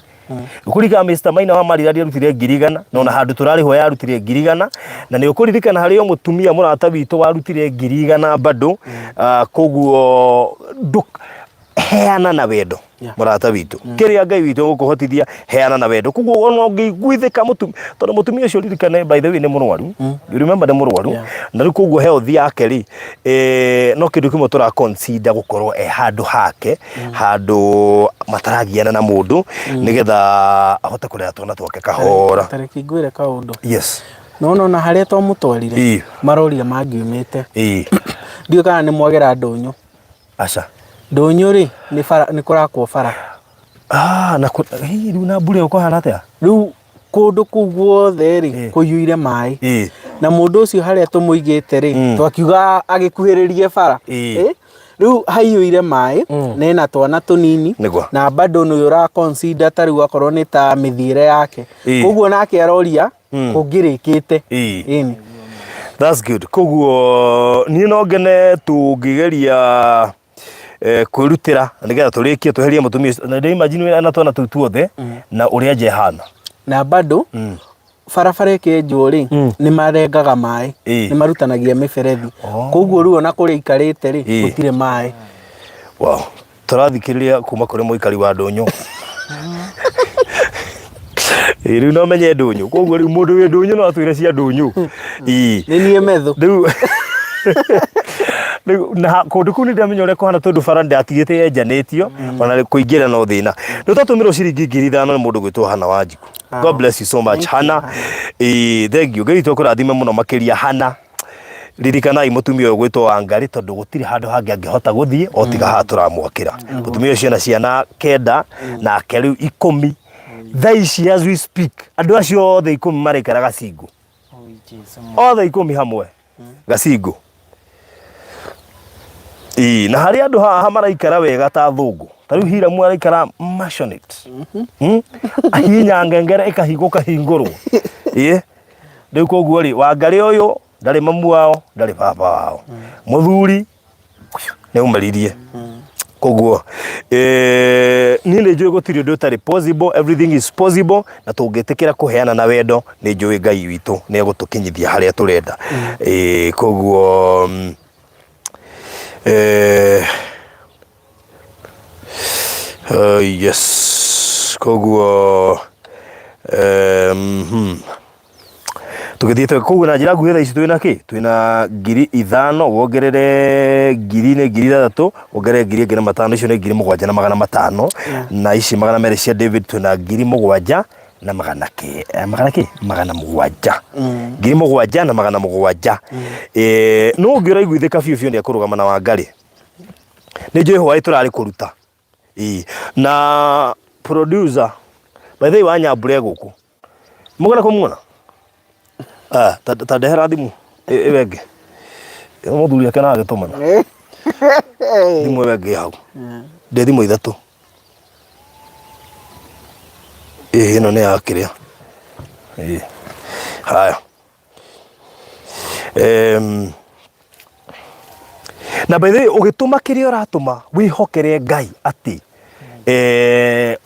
ukurika Mr. Maina wa Marira arutire 100 na ona handu turariho yarutire 100 na ni ukuririkana hari o mutumia murata witũ warutire 100 bado koguo heana na wendo murata witũ kiria Ngai witũ gukuhotithia heana na wendo koguo ona ngĩiguithĩka tondu mutumia ũcio ririkane by the way nĩ mũrwaru you remember nĩ mũrwaru na rĩu koguo health yake ri no kĩndũ kĩmwe tũra consider gukorwo handu hake handu mataragiana na mũndũ nĩgetha ahote kũrera twana twake kahora tarĩki ngwĩre kaũndũ yes no na harĩa twamũtwarire maroria mangiumĩte ndiũ kana nĩ mwagera Ndunyu aca Ndunyu ri ni kurakwo bara na riu na mbura uko hana atia riu kundu kuguothe ri kuyuire mai na mundu ucio haria tumuigite ri twakiuga agikuhiririe bara riu haiyuire mai nena twana tunini na bado no yura consider tari akorwo ni ta mithiire yake koguo nake aroria kungirikite ini that's good koguo ni no ngene tungigeria kwirutira nigetha turikie tweherie mutumia na imagine ana twana tuothe na uria je hana na bado barabara ke njuri ni marengaga mai ni marutanagia miberethi koguo ruo na kuri ikarite ri gutire mai wow turathikiriria kuma kuri muikari wa Ndunyu riu no menye Ndunyu koguo riu mundu wi Ndunyu no atwire cia Ndunyu ni nie metho riu na kundu kuni ndamenyore ko hana tondu bara ndatigite yenjanitio ona kuingira no thina no tatumirwo ciringi 5000 na mundu gwitwo Hana Wanjiku. God bless you so much Hana. Thank you Ngai tukurathime muno makiria Hana ririkanai mutumia uyu gwitwo Wangari tondu gutiri handu hangi angihota guthie o tiga ha turamwakira mutumia ucio na ciana kenda na keriu 10 thaici as we speak andu acio othe 10 marekara Gacingo othe 10 hamwe Gacingo na hari andu haha maraikara wega ta thungu tariu Hiram araikara Mationate ahinya ngengere ikahingo kahingurwo riu koguo ri Wangari uyu ndari mamu wao ndari baba wao muthuri ne umaririe koguo ni njui gutiri ndu tari possible everything is possible na tungitikira kuheana na wendo ni njui Ngai witu ni gutukinyithia haria turenda koguo yes koguo tugithiete koguo na njira nguhĩ thaa ici twina 5,000 wongerere 2,000 wongerere 2,500 icio nĩ 7,500 na ici 200 cia David twina 7,000 na magana mugwanja ngiri mugwanja na magana mugwanja no ngira iguithika biũ ndia kurugama na Wangari ni njoe hwaĩ turari kuruta na producer by the way wa Nyambura guku mugana kumuona ta ndehera thimu wenge muthuri ake na agitumana thimu wenge hau nde thimu ithatu ino ni akiria haya na by the way ugituma kiria uratuma wihokere Ngai ati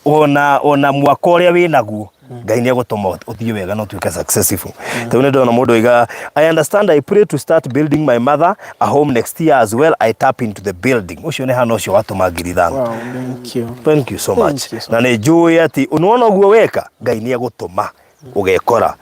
ona mwaka uria winaguo Ngai ni agutuma uthie wega no tuike successful tau ne ndona mundu iga I understand I pray to start building my mother a home next year as well I tap into the building ucio ne hano ucio watuma ngiri thano. Wow, thank you so much na ne njui ati unaona uguo weka Ngai ni agutuma ugekora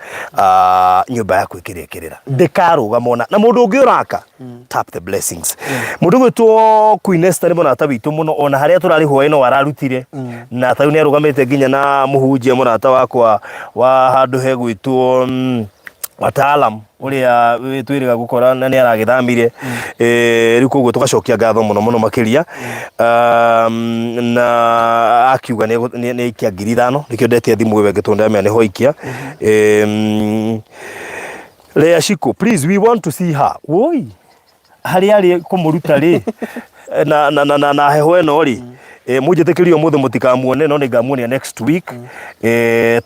nyumba yaku ikirikirira ndikaruga mona na mundu ungi uraka tap the blessings mundu gwitwo Queen Esther ni mona tabitu muno ona haria turari hwaino wararutire na tau ni arugamite nginya na muhunjia murata wakwa wa handu he gwitwo wataalam uria witwiriga gukora na ni aragithamire riu koguo tugacokia ngatho muno makiria na akiuga ni ikia ngiri thano nikio ndetia thimu wege tonda me ni hoikia Lea Shiko please we want to see her woi hari kumuruta ri na heho eno ri mujetekirio muthe mutikamuone no ningamuonia next week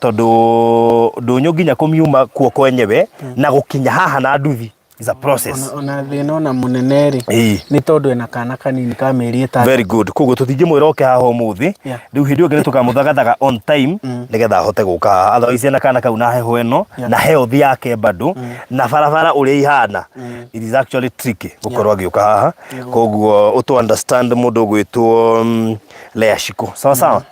tondu ndunyu nginya kumiuma kuo kwenyewe na gukinya haha na nduthi is a process ona thina ona muneneri ni tondu ena kana kanini ka meri ita very good kugo tutingi mwiroke haha umuthi riu hindi ogere tukamuthagathaga on time nigetha hote guka otherwise na kana kau na heho eno na health yake bado na barabara uria ihana it is actually tricky gukorwa giuka haha koguo uto understand mundu gwitwo Lea Shiko sawa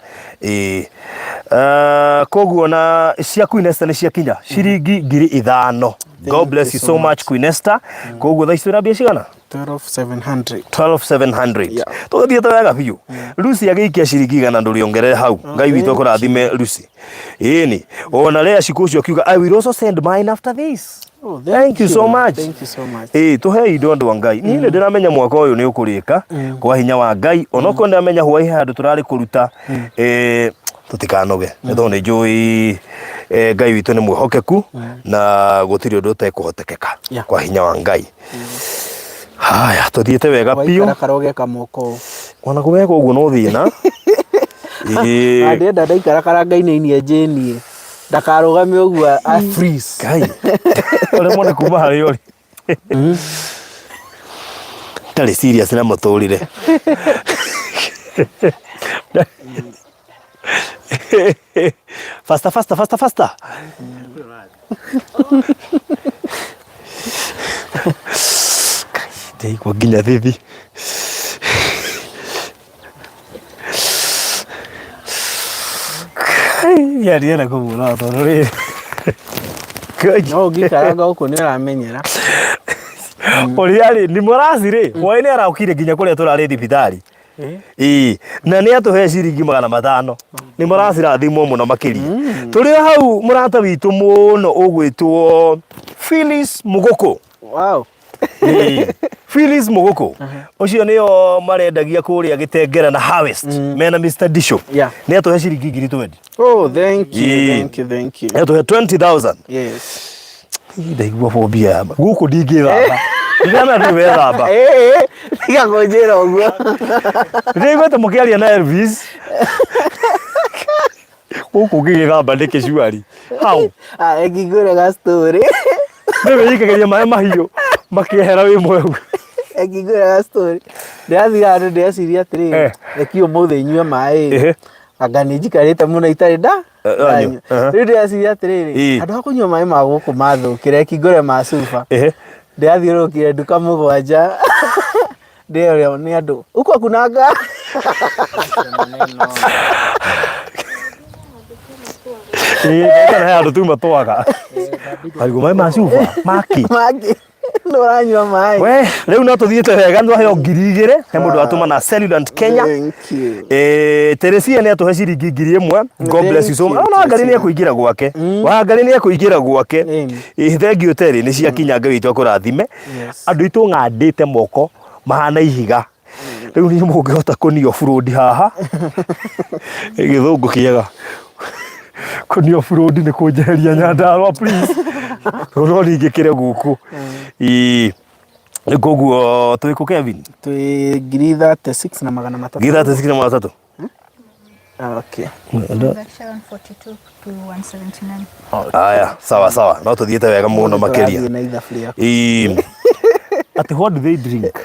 koguo na cia Queen Esther ni cia kinya shiringi ngiri ithano. God bless you so much Queen Esther koguo tha istura bia cigana 12700 tugathiete wega biu Lucy agiikia shiringi igana nduriongerere hau Ngai witu akurathime Lucy ni ona Lea Shiko cio kiuga I will also send mine after this. Thank you so much. Tuhe indo andu wa Ngai ni ndiramenya mwaka uyu ni ukurika kwa hinya wa Ngai onoko ndamenya hwa handu turari kuruta tutikanoge ndo ni njui Ngai witu ni mwihokeku na gutiri undu utekuhotekeka kwa hinya wa Ngai. Haya tuthiete wega pio karoge kamoko ona kuweka uguo no thina ndenda ndaikara Ngai-ini enjenie ndakarugame uguo a freeze Ngai ole mone kuma hari ori tari serious na muturire faster Dei kwa ginya thithi yari na kumuna tonore no gikaranga uko ni aramenyera Oriari ni morazire wai ni araukire ginya kuria turari thibitari na ni atuhe ciringi 500 ni morazira thimo muno makiri turi hau murata witu muno ugwitwo Phyllis Mugoko. Wow. Phyllis Mugoko ucio niyo marendagia kuria Gitengera na Harvest mena Mr Disho ni atuhe ciringi 20. Oh thank you atuhe 20,000. Yes ndaigua phobia guku ndingithamba ndina ndu wethamba tiga ngojera uguo ndiguo mukiaria na Elvis guku ngigithamba ndikiciwari hau ekigure ga story ndewe ikageria maĩ mahiũ makĩehera wĩ mweu ekigure ga story ndathira andu ndeciria atiri ekio muthe inyue maĩ anga ni njikarite muno itari nda riu ndeciria atiri andu akunyua maĩ ma guku mathukire ekigure ma sufa ndathiũrũrũkire nduka mũgwanja ndeoria ni andu uko kunanga kana andu tu matwaga aigo maĩ ma sufa maki No ranyua mai. We, leo no tuthiete wega ndo heo 2,000 he mundu atuma na Cellulant Kenya. Thank you. Teresia ne atuhe ciringi 1,000. God bless you so much. No Wangari ni akuingira gwake. Wangari ni akuingira gwake. Thank you Terry ni cia kinya Ngai witu akurathime. Andu itu ngandite moko mahana ihiga. Riu ni mungihota kunio burudi haha. Githungu kiega. Kunio burudi ni kunjeheria Nyandarua please. No ringikire guku. Koguo twiko Kevin. Twi 36 na magana matatu. 36 na magana matatu. Okay. 142 to 179. Aya, sawa. No tuthiete wega muno makeria. Ati what do they drink?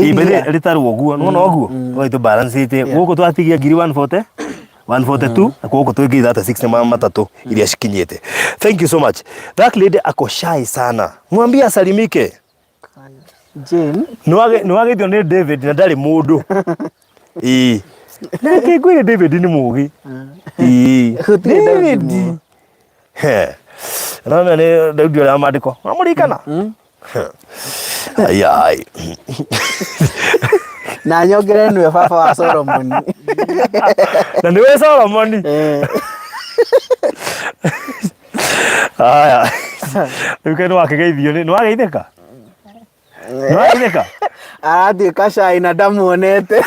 Ibere ritaru oguo, no oguo. Oi to balance ite. Guko twatigia 140. 142 akoko twigi 36 na magana matatu iria shikinyete. Thank you so much. That lady ako shy sana. Mwambie asalimike. Jane. No age ni David na ndari mundu. Na kigwire David ni mugi. David. Na ne Daudi ya madiko. Amurikana. Ai. Na nyongere niwe baba wa Solomon. Na niwe Solomon. Aya. Ukeno wakigeithio ni wageitheka. Wageitheka. Athi kasha ina ndamuonete.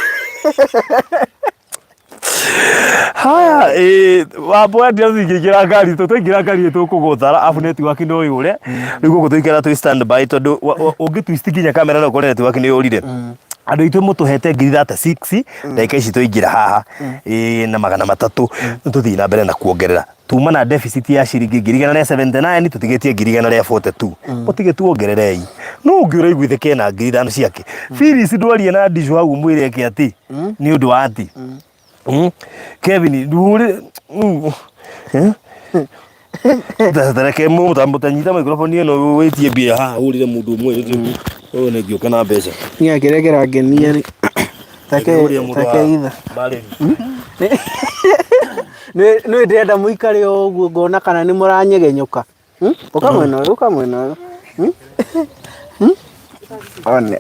Haya wabo ndio thingikira ngari tuingira ngari tukuguthara afu network no yure riu guku tuikira tu stand by tondu ungi twist kinya kamera no kore network ni yurire andu itu mutuhete 36 ndeka ici tuingira haha na magana matatu tuthii na mbere na kuongerera tuma na deficit ya ciringi 179 tutigetie 142 mutige tuongererei no ungiura igwitheke na 5,000 ciake Phyllis ndwarie na ndisho hau mwire ke ati ni undu wa ati Kevin ndure Dareke mu mutanyita microphone eno wetie bia ha urire mundu umwe o ne gioka na mbeca nia kiregera ngenia ni take itha no ndenda muikare oguo ngona kana ni muranyegenyuka uka mwena one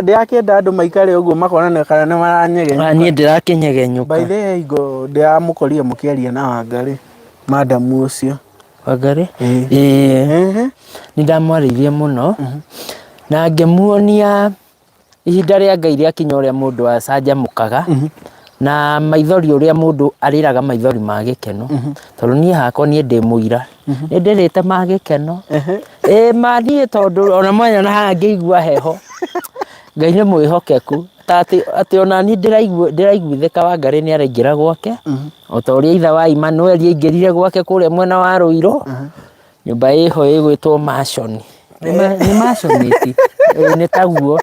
Ndia kenda andu maikare uguo makona kana ni maranyegenya. Ni ndirakinyegenyuka. By the way go ndia mukoria mukiaria na Wangari madam ucio. Wangari? Ni ndamwaririe muno. Na ngemuonia ihinda ria Ngai ria kinya uria mundu acanjamukaga. Na maithori uria mundu ariraga maithori ma gikeno. Tondu ni hakwa ni ndi muira. Ni ndirite ma gikeno. Manie tondu ona mwanya na hangeigua heho. Ngai ni mwihokeku ati ona ni ndiraiguitheka Wangari ni araingira gwake o ta uria itha wa Emmanuel aingirire gwake kuria mwena wa Ruiro nyumba iho igwitwo Mansion ni Mansion iti ni taguo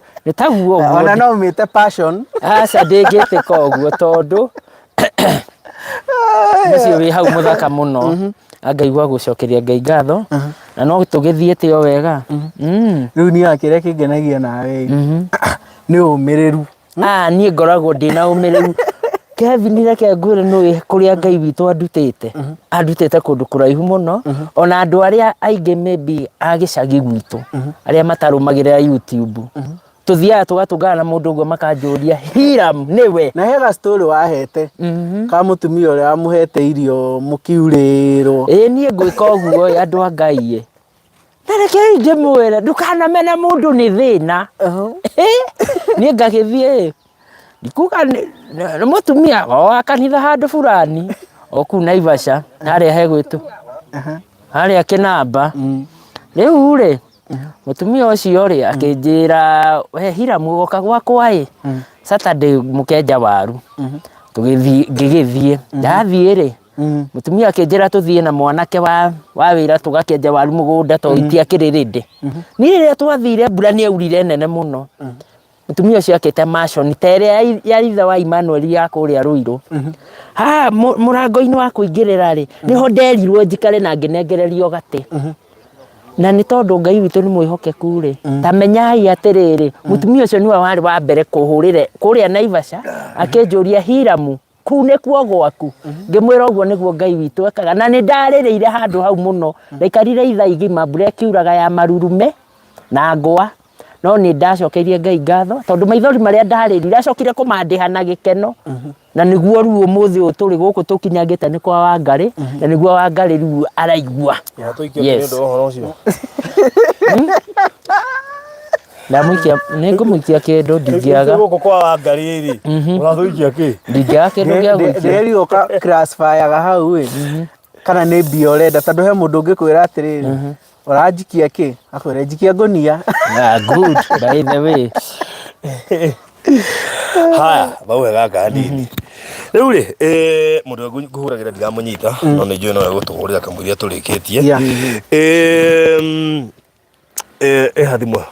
ona no umite passion aca ndingiteka uguo tondu mucio wi hau muthaka muno angaigua gucokeria Ngai ngatho na no tugithiete o wega riu ni akire kingenagia nawe ni umiriru ni ngoragwo ndina umiriru Kevin reke ngwire no kuria Ngai witu andutite kundu kuraihu muno ona andu aria ainge maybe agicagi gwitu aria matarumagirira YouTube tuthiaga tugatungana na mundu uguo makanjuria Hiram niwe na hega story wahete ka mutumia uria amuhete irio mukiurirwo ni ngwika uguo andu a Ngai reke nje mwere ndukana mena mundu ni thina ni ngagithie ndikuga ni mutumia wa kanitha handu fulani oku Naivasha haria hegwitu haria Kinamba riu ri mutumia ucio ri akinjira Hiram goka gwakwa Saturday mukenja waru ngigithie ndathie ri mutumia akinjira tuthie na mwanake wa wira tugakenja waru mugunda to itia kiririnde ni riria twathire mbura ni aurire nene muno mutumia ucio akite Mansion tere ya itha wa Emmanuel ya kuria Ruiro murango-ini wa kuingirira ri niho nderirwo njikare na nginengererio gati na ni tondu Ngai witu ni mwihokeku ri tamenyai atiriri mutumia ucio niwe wari wa mbere kuhurire kuria Naivasha akinjuria Hiram kuu nĩkuo gwaku ngĩmwĩra ũguo nĩguo Ngai witũ ekaga na nĩ ndarĩrĩire handũ hau mũno ndaikarire ithaa igima mbura ĩkiuraga ya marurume na ngwa no nĩ ndacokeirie Ngai ngatho tondũ maithori marĩa ndarĩrire acokire kũmandĩha na gĩkeno na nĩguo rĩu ũmũthĩ ũyũ tũrĩ gũkũ tũkinyagĩte nĩ kwa Wangari na nĩguo Wangari rĩu araigua nĩngũmũikia kĩndũ ndingĩaga gũkũ kwa Wangari rĩ ũrathuikia kĩ ndingĩaga kĩndũ gĩa gũikia ndĩrĩrio classifyaga hau kana nĩ mbia ũrenda tondũ he mũndũ ũngĩkwĩra atĩrĩrĩ ũranjikia kĩ akwĩra njikia ngũnia good by the way haya bawega gandini rĩu rĩ mũndũ ngũhũragĩra ndiramũnyita no nĩ njũĩ no egũtũhũrĩra kamũiria tũrĩkĩtie hathimwo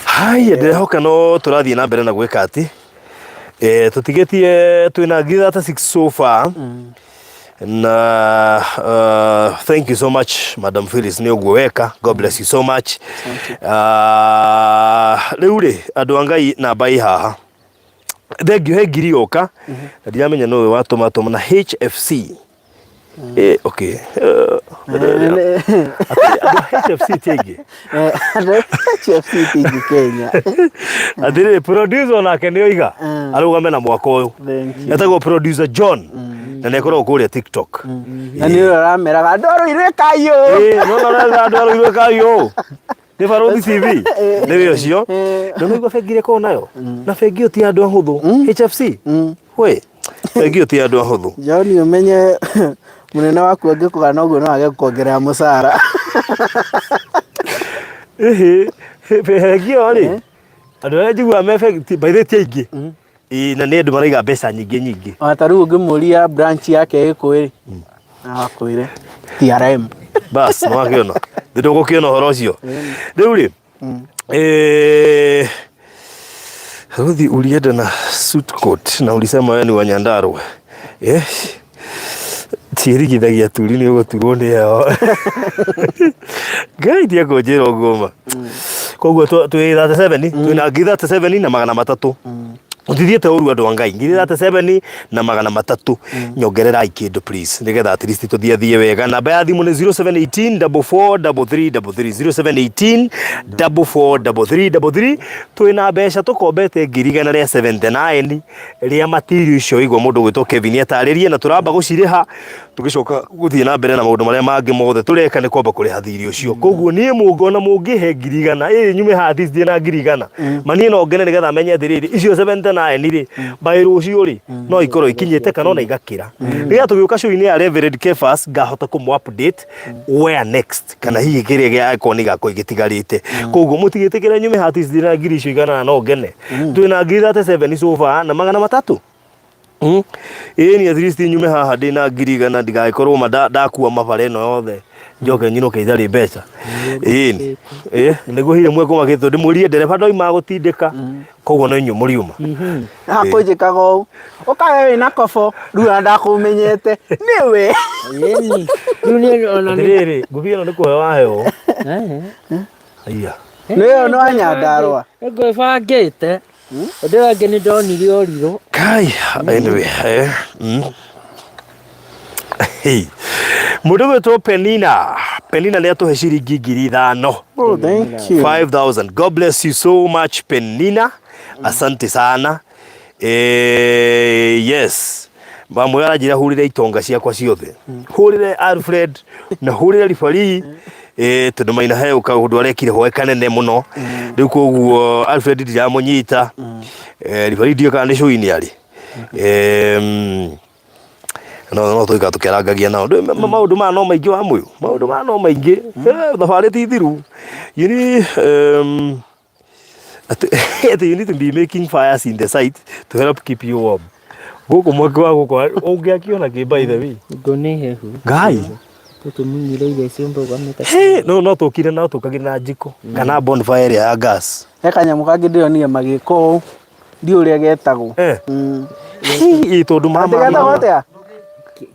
haya ndĩrehoka no tũrathiĩ na mbere na gwĩka atĩ tũtigĩtie twĩna ngiri 36 so far na thank you so much Madam Phyllis nĩ ũguo weka God bless you so much rĩu rĩ andũ a Ngai namba ĩ haha thengio he ngiri yoka na ndiramenya no watũma na HFC okay HFC tege HFC tege Kenya adire producer nake nĩ oiga arũgame na mwaka ũyũ etagwo producer John na nĩkorwo kũrĩa TikTok na nĩ ũrameraga ndoro irwe kayo no ndoro irwe kayo nĩ Barothi TV nĩ ũcio nĩ mĩigua bengi ĩrĩ nayo na bengi ĩyo ti andũ ahũthũ HFC we bengi ĩyo ti andũ ahũthũ John umenye munene waku angĩkũga na ũguo no age kuongerera mũcara bengi ĩyo rĩ andũ arĩa njiguaga me bengi by the way aingĩ na nĩ andũ maraiga mbeca nyingĩ ta rĩu ũngĩmũria branch yake ĩkũ na akwĩre TRM bas no akĩona ndũgũkĩona ũhoro ũcio rĩu rĩ Ruthi ulienda na suit coat na ulisema wewe ni wa Nyandarua tirigithagia turi nĩ ũgũturwo nĩ yao Ngai ndiakũnjĩra ũguo koguo twĩ 37 twĩna ngiri 37 na magana matatũ utithiete ũru andũ a Ngai ngiri 37 na magana matatũ nyongererai kĩndũ please nĩgetha at least tũthiĩ wega namba ya thimũ nĩ 0718443333 0718443333 twĩna mbeca tũkombete ngiri 179 rĩa material icio igwo mũndũ gwĩtwo Kevin atarĩrie na tũramba gũcirĩha tũgĩcoka gũthiĩ na mbere na maũndũ marĩa mangĩ mothe tũreka nĩ kwamba kũrĩha thirĩ ũcio koguo niĩ mũngona mũngĩhe ngiri 100 nyume haha thiĩ na ngiri 100 manie no ngene nĩgetha menye thirĩ icio 79 rĩ by rũcio rĩ no ikorwo ikinyĩte kana ona igakĩra rĩrĩa tũgĩũka show-inĩ ya Reverend Kefas ngahota kũmũ update where next kana hihi kĩrĩa gĩakorwo nĩ gakwo igĩtigarĩte koguo mũtigĩtĩkĩre nyume haha thiĩ na ngiri icio 100 no ngene twĩna ngiri 37 so far na magana matatũ ni at least nyume haha ndĩna ngiri 100 ndigagĩkorwo ndakua mabara ĩno yothe njoke nyinũke itharĩ mbeca nĩguo hihi mwe kũmakĩtwo ndĩmũrie ndereba ndoima gũtindĩka koguo no inyuĩ mũriuma akũnjĩkaga ũũ ũkawe wĩna kobo rĩu ndakũmenyete nĩwe rĩrĩ ngũbia ĩno nĩ kũheo waheo aya nĩyo nĩ wa Nyandarua ngwĩbangĩte ũndũ wangĩ nĩ ndonire ũrirũ kai anyway mũndũ gwĩtwo Penina nĩ atũhe ciringi ngiri 5 oh thank you 5000 God bless you so much Penina asante sana yes bamwe aranjĩra hũrĩre itonga ciakwa ciothe hũrĩre Alfred na hũrĩre Rifari tondũ maina he ũkaũndũ arekire hoe kanene mũno rĩu koguo Alfred ndiramũnyita Rifari ndio kana nĩ show-inĩ arĩ no tũika tũkĩarangagia nao maũndũ ma no maingĩ wa mũyũ maũndũ ma no maingĩ thabarĩ ti thiru you need to be making fires in the site to help keep you warm gũkũ mweke wa gũkũ ũngĩakĩona kĩ by the way ngone hehu Ngai tũtũmunyire ile ciombo gameta no tũkire na tũkagĩra na njiko kana bonfire ya gas he kanyamũ kangĩ ndĩronire magĩko ndiũ ũrĩa getagwo tondũ mama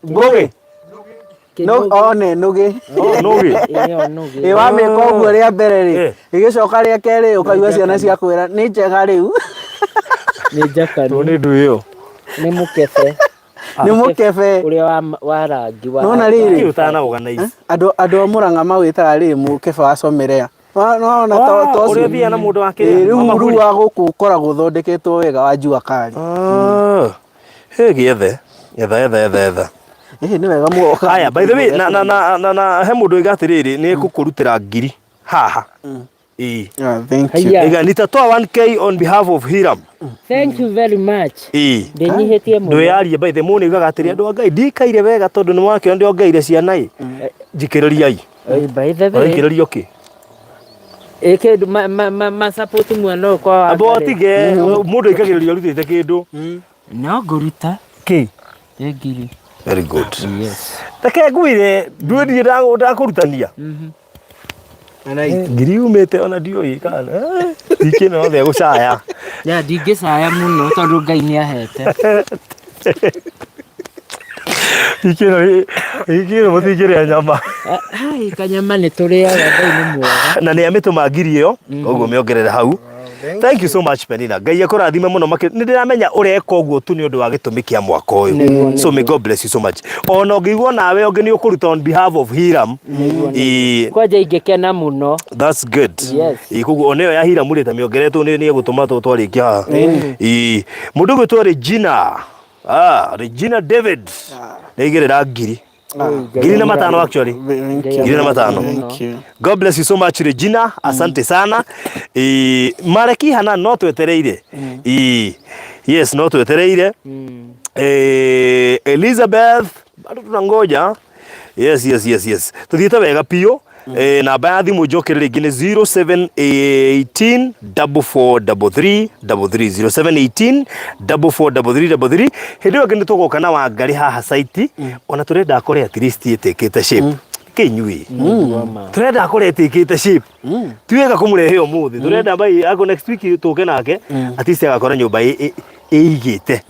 ngũgĩ one nũgĩ nũgĩ wamĩka ũguo rĩa mbere rĩ ĩgĩcoka rĩa kerĩ ũkaigua ciana ciakwĩra nĩ njega rĩu Nĩ njaka Nĩ nduyo. nĩ mũkebe. Nĩ mũkebe. Ũrĩa wa rangi wa. Nona rĩrĩ. Utana organize. Andũ a Mũrang'a mawĩtaga rĩrĩ mũkebe wa Comerea. Nona to ũrĩa thia na mũndũ wake. Rĩu wa gũkũ ũkoragwo ũthondeketwo wega wa njua kari. Gĩethe. Etha. Nĩ wega mũno. Haya, by the way, na he mũndũ oiga atĩrĩrĩ nĩ gũkũrutĩra ngiri haha. Thank you. Ega nitatoa 1k on behalf of Hiram. Thank you very much. Ndĩnyihĩtie mũno. Ndũyarie by the mũnĩ oigaga atĩrĩ andũ a Ngai ndikaire wega tondũ nĩ wakĩona ndĩ ongeire ciana njikĩrĩriai. By the way. Njikĩrĩrio kĩ? Kĩndũ ma support mwana kwa abotige mũndũ ikagĩrĩria rutĩte kĩndũ. No ngũruta kĩ? Ngiri. Very good. Yes. Take ngwire ndũendie ndakũrutania. Ngiri umĩte ona ndiũĩ kana. Ndikĩna othe gũcaya. Ya ndingĩcaya mũno tondũ Ngai nĩ ahete. Ikĩna mũtingĩrĩa nyama. Hai kanyama nĩ tũrĩaga Ngai nĩ mwega. Na nĩ amĩtũma ngiri ĩyo ũguo mĩongerere hau. Thank you so much Penina. Ngai akũrathime mũno makĩria. Nĩ ndĩramenya ũreka ũguo tu nĩ ũndũ wa gĩtũmi kĩa mwaka ũyũ. So may God bless you so much. Ona ũngĩiguo nawe ũngĩ nĩ ũkũruta on behalf of Hiram. Kwanja ingĩkena mũno. That's good. Yes. Koguo ona ĩyo ya Hiram rĩ ta mĩongeretwo nĩ egũtũma twarĩkia haha. Mũndũ ũgwĩtwo Regina. Regina David. Nĩaigĩrĩra ngiri. Ngiri na matano actually. Ngiri na matano. God bless you so much Regina. Asante sana. Mareki hana no twetereire. Yes, no twetereire. Elizabeth bado tunangoja. Yes. Tuthiĩte wega piyo. Namba ya thimũ njokerere ingĩ nĩ 0718 4433 0718 4433. Hĩndĩ ĩyo ngĩ nĩtũgoka na Wangari haha site. Ona tũrenda akore at least ĩtĩkĩte shape. Kĩnyuĩ. Tũrenda akore ĩtĩkĩte shape. Tiwega kũmũrehe ũmũthĩ. Tũrenda bai ako next week tũke nake at least agakora nyũmba ĩigĩte.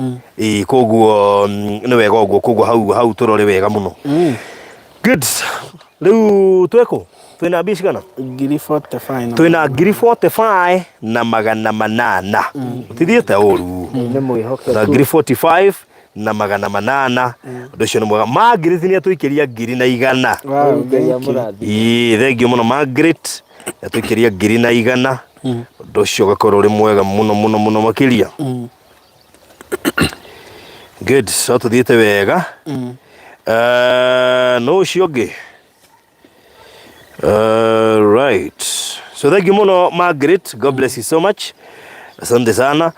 Koguo nĩ wega ũguo koguo hau tũrore wega mũno. Good. Rĩu tweko twĩna mbici kana? Ngiri 45. Twĩna ngiri 45 na magana manana. Tithiĩte ũru. Nĩ mwĩhokeku. Na ngiri 45 na magana manana. Ũndũ ũcio nĩ mwega. Margaret nĩ atũikĩria ngiri na igana. Thengiũ mũno Margaret. Atũikĩria ngiri na igana. Ũndũ ũcio ũgakorwo ũrĩ mwega mũno makĩria. Good. So tũthiĩte wega. No ũcio ũngĩ. Right. So thank you muno Margaret. God bless you so much. Asante sana.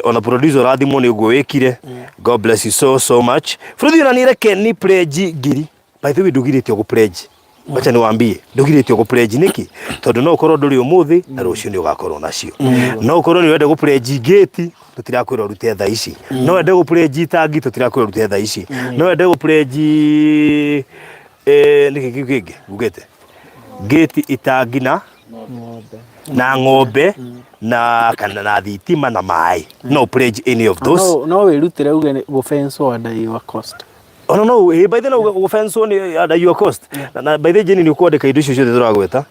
Ona producer rathimo nĩ ũguo wĩkire. God bless you so much. Fruthi na nireke ni pledge ngiri. By the way ndugirĩtio gũ pledge. Wacha niwaambie ndugirĩtio gũ pledge niki tondũ no ũkorwo ndũrĩ ũmũthĩ na rũciũ nĩ ũgakorwo nacio. No ũkorwo nĩ wende gũ pledge gate tutirakwĩra rute tha ici. No wende gũ pledge tangi tutirakwĩra rute tha ici. No wende gũ pledge niki kĩngĩ ugete gate itangi na ng'ombe na kana na thitima na maĩ. No pledge any of those. No wĩrutĩre uge gũ fence under your cost. No, by the way, offense on at your cost. Na by the way, ni ukwandika indo icio ciothe turagweta.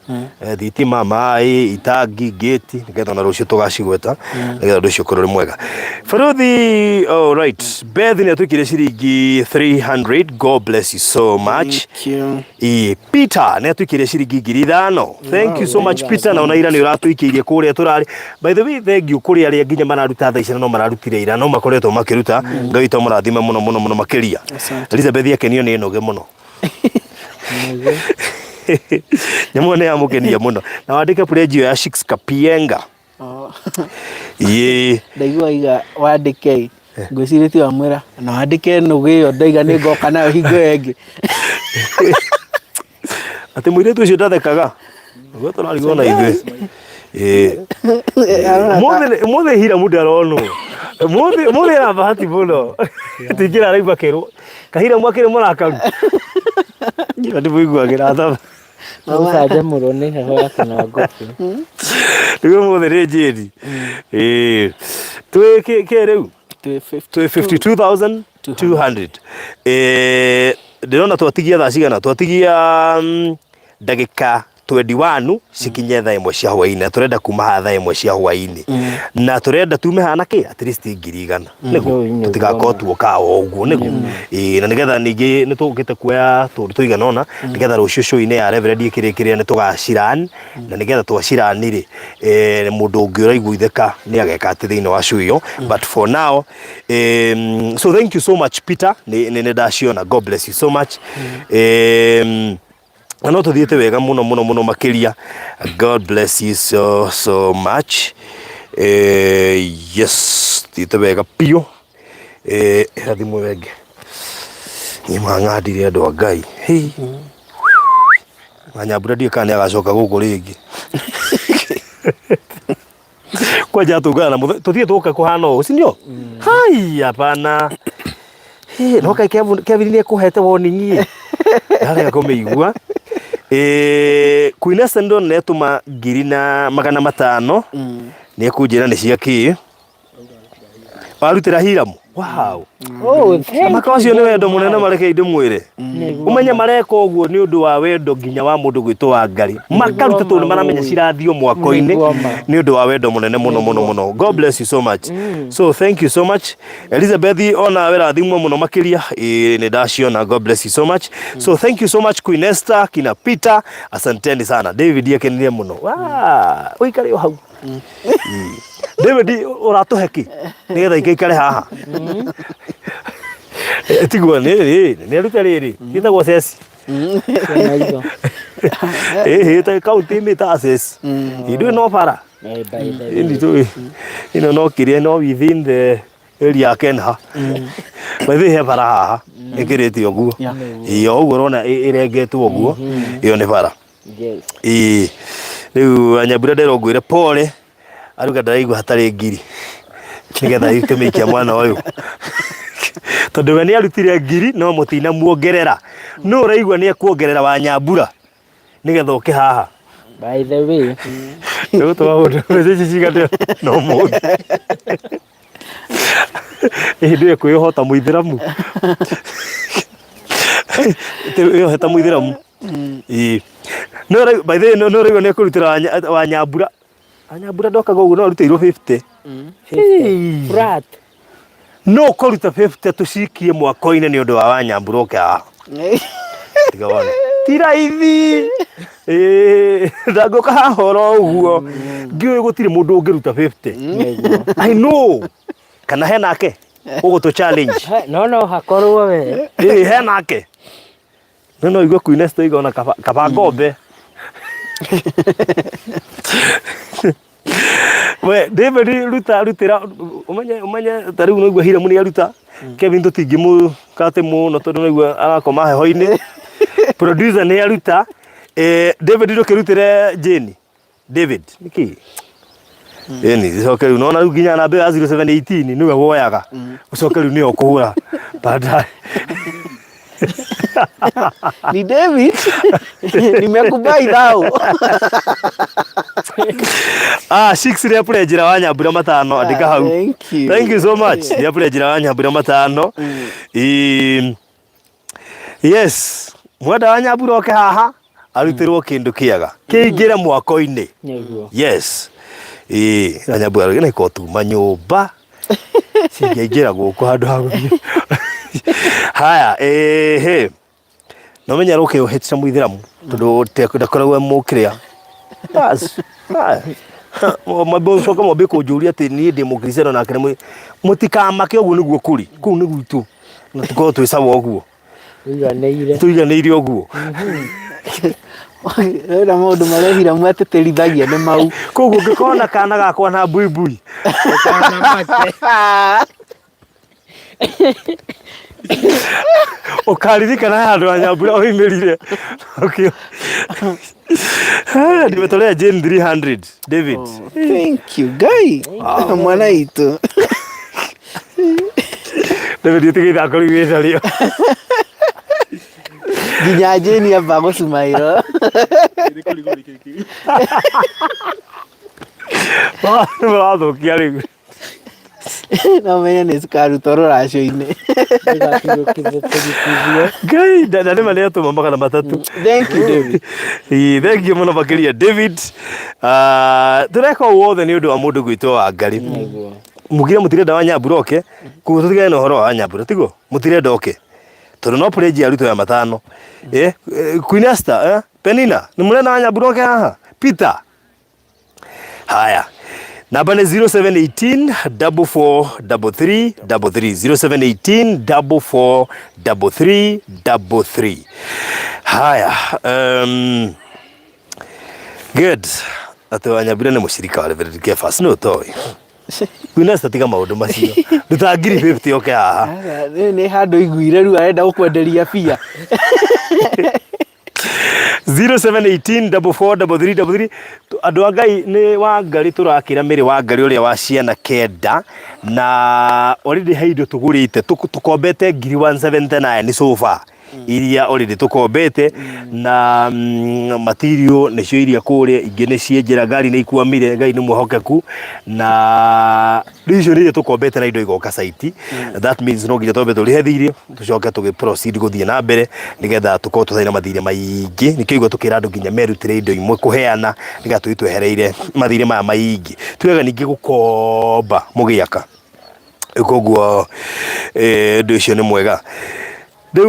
Thitima, maĩ, itangi, gate, nigetha na rũciũ tugacigweta. Nigetha ũndũ ũcio ũkorwo mwega. Faruthi, all right. Beth ni atukire ciringi 300. God bless you so much. Thank you. Peter ni atukire ciringi 5,000. Thank you so much Peter. Na unaira ni uratuikirie kuria turari. By the way, thank you kuri aria nginya mararuta tha ici no mararutire ira no makoretwo makiruta. Ngai to marathime muno makiria. Elizabeth yakenio nĩ enoge mũno. Nyamũ nĩ yamũkenia mũno. Na wandĩke pledge ya 6 kapienga. Ndaigua iga wandĩke ngwĩcirĩtie wamwĩra na wandĩke nũgĩ ĩyo ndaiga nĩ ngoka nayo hingo ĩngĩ. Atĩ mũirĩtu ũcio ndathekaga. Ũguo tũrarigwo na ithuĩ. Mũthĩ Hiram ndaronwo. Mũthĩ era bahati mũno. Tingĩra araigua kerwo. Kahira mwakĩrĩ mũrakaru. Nginya ndĩmũiguagĩra tha. Mũcanjamũrwo nĩ heho yake na ngobi. Rĩu mũthĩ nĩ njĩri. Twĩ kĩ rĩu? Twĩ 52,200. Ndĩrona twatigia thaa cigana? Twatigia ndagĩka 21 cikinye thaa 1 cia hwaini turenda kuma thaa 1 cia hwaini na turenda tume hana ki at least 100 nigu tutigako tuoka uguo nigu na nigetha ningi nitugite kuya tuiganona nigetha rucio show-ini ya Reverend ikirikiria nitugacirani na nigetha twacirani ri mundu ungi uraiguitheka ni ageka ati thiini wa show iyo but for now so thank you so much Peter ni ndaciona. God bless you so much. No tuthiete wega muno makiria. God bless you so much. Yes, tuthiete wega pio. Thimu wege ni mang'adire andu a Ngai. Hey, Nyambura ndikane agacoka guku ringi kwaja tugana tuthie tuka kuhana u sindio? Hai hapana. No kai Kevin ni kuhete warning yale kumeigua. Queen Sendo netuma 2,500 ni kujira ni ciaki warutira Hiram. Wow. Makacio ni wendo munene mareke inde mwire umenya mareko uguo ni undu wa wendo nginya wa mundu gwitwo Wangari makaruta tu ni maramenya cirathio mwako-ini ni undu wa wendo munene muno. God bless you so much. So thank you so much Elizabeth ona wera thimo muno makiria ni ndaciona. God bless you so much. So thank you so much Queen Esther kina Peter asanteni sana. David yekenire muno uikare hau David uratuheki nigetha ikikare haha tigwa ni aruta riri gitagwo sesi ta kaunti ni ta sesi idu no para ino no kirie no within the area Kenha by the he para haha ikiriti oguo iyo uguo rona irengetwo oguo iyo ni para riu Nyambura ndirongwire pole aruga ndaraigua hatari ngiri nigetha itumikia mwana uyu tondu we ni arutire ngiri no mutina muongerera no uraigua ni akuongerera wa Nyambura nigetha uke haha by the way no twaundu message cigate no mu ndio kwihota muithiramu yo heta muithiramu no by the way no uraigua ni akurutira wa Nyambura Nyambura ndokaga uguo no rutirwo 50 frat no kuruta 50 tucikie mwako-ini ni undu wa Nyambura uka tigawone tira ithi ndagoka hahoro uguo ngiwe gutire mundu ungiruta 50 I know kana he nake ugo to challenge no hakorwo we he nake no igwe Queen Esther igona kaba ngombe we David rutira umenya tari uno igwa Hiram ni aruta Kevin tutingimu kate muno tondu igwa arakoma heho-ini producer ni aruta David ndukirutire Jane David niki ni sokeru no na uginya na be 0718 niwe woyaga usokeru ni okuhura baadaye ni David nimekubai thao 6 ya pledge wa Nyambura 5 andika hau. Thank you so much ya pledge wa Nyambura 5 yes mwada wa Nyambura oke haha arutirwo kindu kiaga kiingira mwako-ini yes Nyambura ni kotu manyumba singiingira guku handu hagu haya no menya roke uhetsa muithiramu tondu ndakoragwo mukiria bas mabo coka mobe kunjuria ati ni ndi mukristiano na kene mutikamake uguo niguo kuri kuu ni gwitu na tuko twisawa uguo tuiganeire uguo na mundu marehira mwateterithagia ni mau koguo ngikona kana gakwa na buibui ukaririkana handu wa Nyambura oimirire okay nimetolea Jane 300 David thank you guy mwana itu David yutigira akoriweza leo ginya Jane aba gusumairo Wado kiari No menye nĩ cikaruta rũracio-inĩ. Ngai ndarĩ marĩa tũma magana matatũ. Thank you David. Thank you mũno makĩria David. Tũreka wothe nĩ ũndũ wa mũndũ gwĩtwo Wangari. Mugire mũtirenda wa Nyambura oke. Koguo tũtigane na ũhoro wa Nyambura tiguo. Mũtirenda oke. Tondũ no pledge ya ruto ya matano. Queen Esther, Penina, nĩ mũrenda wa Nyambura oke haha. Peter. Haya. Namba ni 0718 443333 0718 443333. Haya. Good. Ate wa Nyambura ni mushirika wa Reverend Kefas no toy. Kuna statika maundu macio. Ndutangiri 50 oke haha. Nĩ handũ iguire rĩu arenda gũkwenderia bia. 0718 443333. Andũ a Ngai nĩ Wangari tũrakĩra Mary Wangari ũrĩa wa ciana kenda na already heindo tũgũrĩte tũkombete 179 so far iria already tũkombete na material nĩcio iria kũrĩa ingĩ nĩ cienjera ngari nĩ ikuamire. Ngai nĩ mũhokeku na icio nĩ tũkombete na indo igoka site. That means no nginya twambe tũrĩhe thirĩ tũcoke tũgĩ proceed gũthiĩ na mbere nĩgetha tũkorwo tũtaina mathirĩ maingĩ. Nĩkĩo igua tũkĩra andũ nginya merutĩre indo imwe kũheana nĩgetha twĩtwehereire mathirĩ maya maingĩ. Twega ningĩ gũkomba mũgĩaka. Koguo ũndũ ũcio nĩ mwega. Rĩu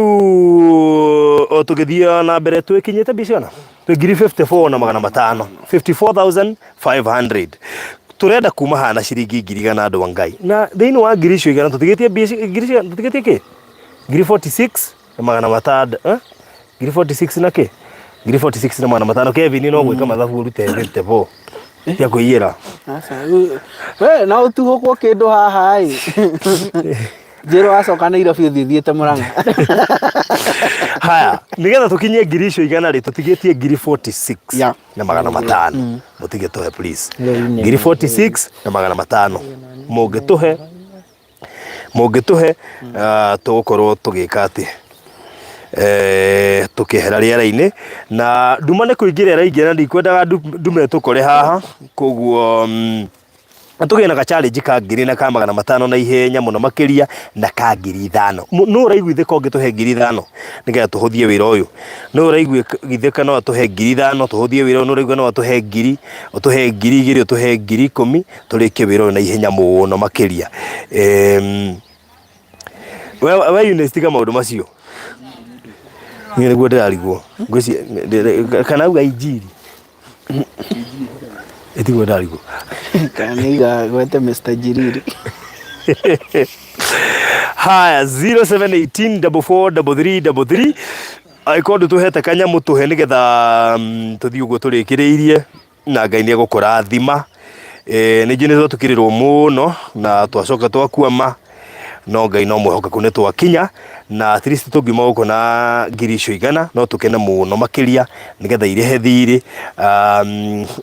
o tũgĩthiĩ na mbere twĩkinyĩte biciona twĩngiri 54 na magana matano 54,500 turenda kuma hana ciringi ngiri igana andũ a Ngai na thĩinĩ wa ngiri icio igana tũtigĩtie kĩ ngiri 46 na magana matano ngiri 46 na kĩ ngiri 46 na magana matano. Kevin no gwĩka mathabu urute 54 ya kũiyĩra we na ũtuhũkwo kĩndũ haha ĩ Njeru acoka Nairobi ũthiĩte Murang'a. Haya nigetha tukinye ngiri icio igana rĩ tũtigĩtie ngiri 46 na magana matano. Mutige tuhe please ngiri 46 na magana matano mũngĩtuhe tũgũkorwo tũgĩka atĩ tukihera rĩera-inĩ na nduma nĩ kũingĩra raingĩra ndikwendaga ndume tũkore haha. Koguo tugĩna ka challenge ka ngiri na ka magana matano na ihenya mũno makĩria na ka ngiri 5. No ũraiguithĩka ũngĩtũhe ngiri 5 nĩgetha tũhũthie wĩra ũyũ. No ũraiguithĩka no atũhe ngiri 5 tũhũthie wĩra ũyũ. No ũraigua no atũhe ngiri, ũtũhe ngiri 2, ũtũhe ngiri 10 tũrĩkie wĩra ũyũ na ihenya mũno makĩria. We Eunice tiga maũndũ macio. Niĩ nĩguo ndĩrarigwo. Ngwĩciria kana uga injiri. Etiguo ndarigo. Kaniga gwete Mr. Jiriri. Haya 0718 443333. Aikondu tuhete kanyamu tuhe nigetha tuthii uguo turikiriirie na Ngai ni egũkũrathima. Nĩ njĩnĩ tũkĩrĩrwo mũno na twacoka twakuama no Ngai no mũhokeku nĩ twakinya na at least tũngiuma gũkũ na ngiri icio igana no tũkene mũno makĩria nĩgetha irehe thirĩ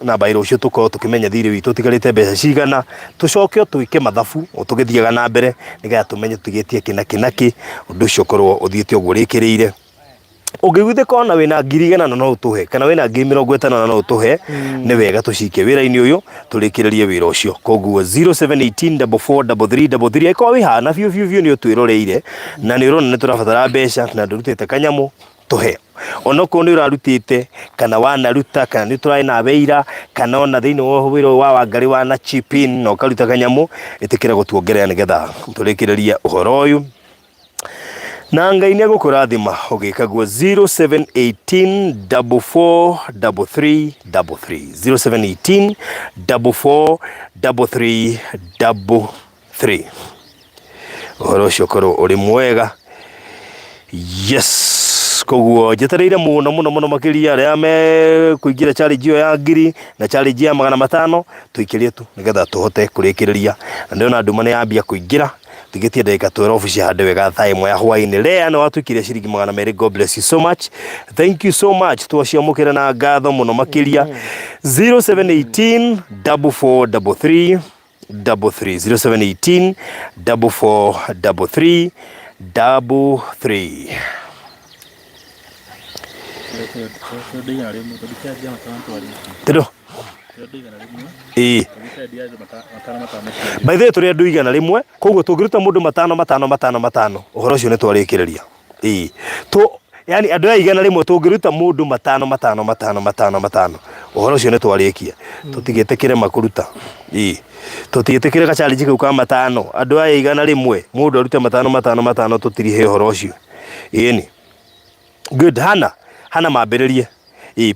na bairo ũcio tũkorwo tũkĩmenya thirĩ witũ tigarĩte mbeca cigana tũcoke twĩke mathabu tũgĩthiaga na mbere nĩgetha tũmenye tũgĩtie kĩnaki ũndũ ũcio korwo ũthiĩte ũguo rĩkĩrĩire. Ũngĩguthĩka ona wĩna ngiri igana no ũtũhe kana wĩna ngiri 50 no ũtũhe nĩ wega tũcikie wĩra-inĩ ũyũ tũrĩkĩrĩrie wĩra ũcio. Koguo 0718 443333 ĩkorwo wĩhana biũ nĩ ũtwĩroreire na nĩ ũrona nĩ tũrabatara mbeca na ndũrutĩte kanyamu tũhe. Ona ko nĩ ũrarutĩte kana wanaruta kana nĩ tũraĩ na beira kana ona thĩinĩ wa wĩra wa Wangari wana chip in no karuta kanyamu ĩtĩkĩra gũtuongerera nĩgetha tũrĩkĩrĩrie ũhoro ũyũ. Na Ngai nĩ egũkũrathima ũgĩkaguo 0718 443333 0718 443333. Ũhoro ũcio korwo ũrĩ mwega. Yes. Koguo njetereire mũno makĩria arĩa kũingĩra challenge ĩyo ya ngiri na challenge ya magana matano tũikĩrie tu nĩgetha tũhote kũrĩkĩrĩria. Na ndĩrona nduma nĩ yambia kũingĩra tigetie ndagĩka 12 cia handũ wega thaa ĩmwe ya hwaĩ-inĩ. Lea no watũikirie ciringi 200. God bless you so much. Thank you so much. Twaciamũkĩra na ngatho mũno makĩria. 0718 443333 0718 443333. Tero by the way turi andu igana rimwe koguo tungiruta mundu matano uhoro ucio ni twarikireria to yani andu igana rimwe tungiruta mundu matano uhoro ucio ni twarikia tutigetekire makuruta tutigetekire ga challenge kau ka matano andu igana rimwe mundu arute matano tutirihe uhoro ucio ni good. Hana mambiririe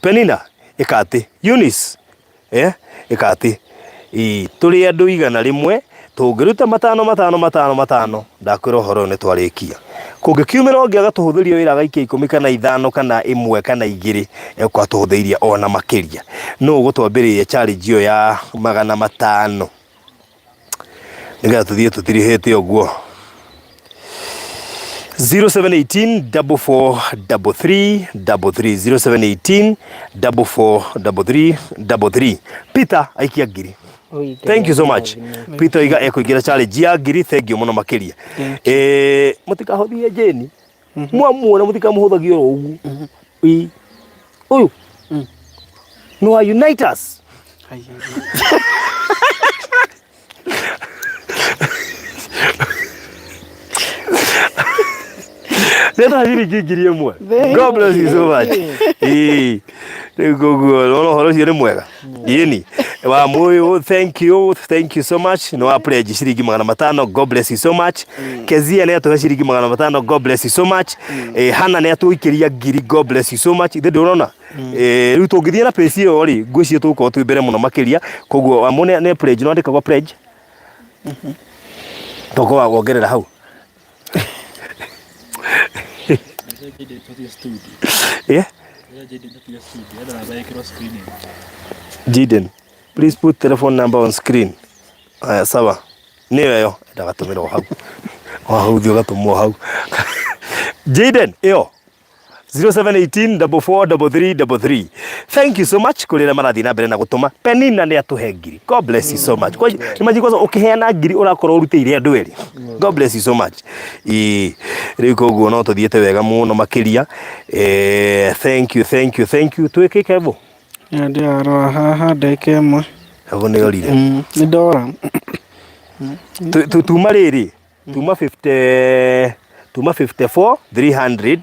Penina ikati Eunice ikati turi andu igana rimwe tungiruta matano ndakwira uhoro ni twarikia kungikiumira ongi agatuhuthiria wira gaikia 10 kana 5 kana 1 kana 2 ekwatuhuthiria ona makiria no gutwambiriria challenge iyo ya 500 niga tuthie tutirihete oguo 0718 4433 Peter aikia ngiri. Thank you so much Peter iga ekuigira challenge ya ngiri. Thank you muno makiria mutikahothie jeni mwamuona mutikamuhuthagia ugu uyu no unite us God bless you so much. Thank you so much. No pledge shiringi 500. God bless you so much. Kezia ne atuhe shiringi 500. God bless you so much. Hana ne atuikiria ngiri. God bless you so much. Ithe ndurona riu tungithia na pesi yo ri ngwicio tuko twibere muno makiria koguo amone ne pledge no andika kwa pledge toko wa kuongerera hau Jiden, please put telephone number on screen. Sawa. Niyo yo, ndagatumira hau. Hau thio gatumwo hau. Jiden, yo. 0718443333. Thank you so much kurira marathi na mbere na gutuma. Penina ne atuhe ngiri. God bless you so much. Kwa imaji kwanza ukiheana ngiri urakora urutire andu eri. God bless you so much. Riu koguo no tuthiete wega muno makiria. Thank you. Twikike bo. Ndi ara haha ndeke mwe. Hago ne orire. Ni ndora. Tuma riri. Tuma 54 300.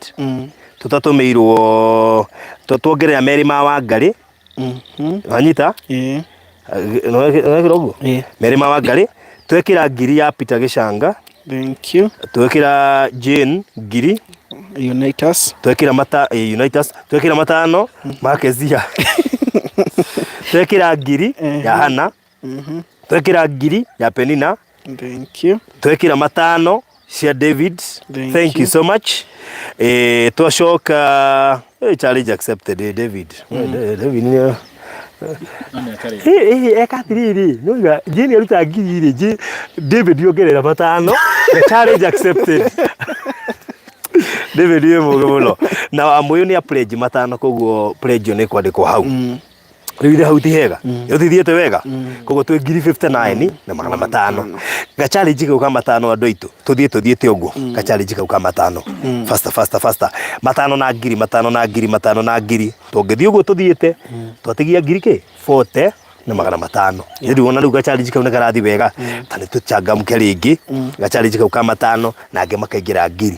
Tutatumirwo tuongerera meri ma Wangari wanyita no kirogo meri ma Wangari twekira ngiri ya Peter Gicanga. Thank you. Twekira Jane ngiri Unite us. Twekira Unite us. Twekira matano makezia twekira ngiri ya Hana. Twekira ngiri ya Penina. Thank you. Twekira matano cia David. Thank you so much. Twashoka challenge accepted David. David ni ekatiriri nuga jeni aruta ngiri David yongerera matano challenge accepted. David ye mugono na amoyo ni a pledge matano koguo pledge ni kwandikwo hau riu hau ti hega yotithiete wega koguo twi ngiri 59 na 500 ga challenge kau ka matano andu aitu tuthiete uguo ga challenge kau ka matano faster matano na ngiri tungithii uguo tuthiete twatigia ngiri ki 40 na 500 riu ona riu ga challenge kau ni karathi wega tani tuchangamke ringi ga challenge kau ka matano na ange makaingira ngiri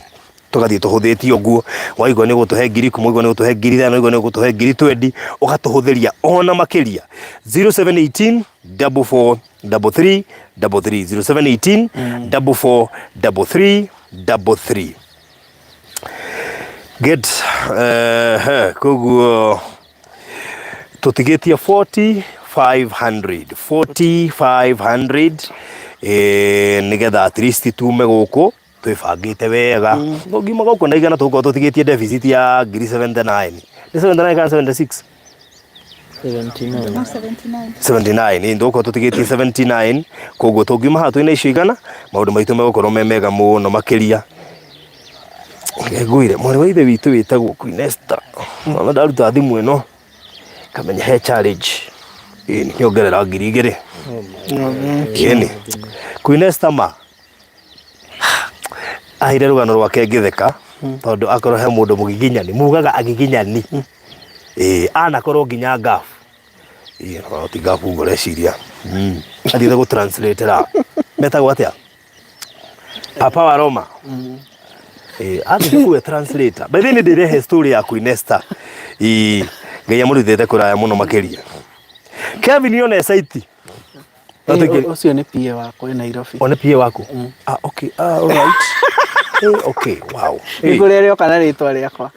tugathie tuhuthitie uguo waigwa ni gutuhe ngiri kumugwa ni gutuhe ngiri thano igwa ni gutuhe ngiri 20 ugatuhuthiria ona makiria 0718 4433 0718 4433 get koguo tutigetia 4500 nigetha at least tume guku twibangite wega ngima goko na igana tuko tutigetie deficit ya 79 ni 79 kana 76 79 ndoko tutigetie 79 koguo tungima hatu ina icio igana maundu maitu megukorwo mega muno makiria ngegwire mwari wa ithe witu witagwo Queen Esther mama ndaruta thimu ino kamenya he challenge ni nyongerera ngiri igiri ni Queen Esther ma ahire rugano rwake ngitheka tondu akorwo he mundu mugiginyani mugaga agiginyani anakorwo nginya ngafu no tiga Google ciria athiete go translate ra metagwo atia Papa wa Roma athiete ku translator by the way ndire story ya Queenesta ngai amurithete kuraya muno makiria Kevin yone site ucio ni PA wako e Nairobi one PA wako okay all right okay wow ngurere kana ritwa riakwa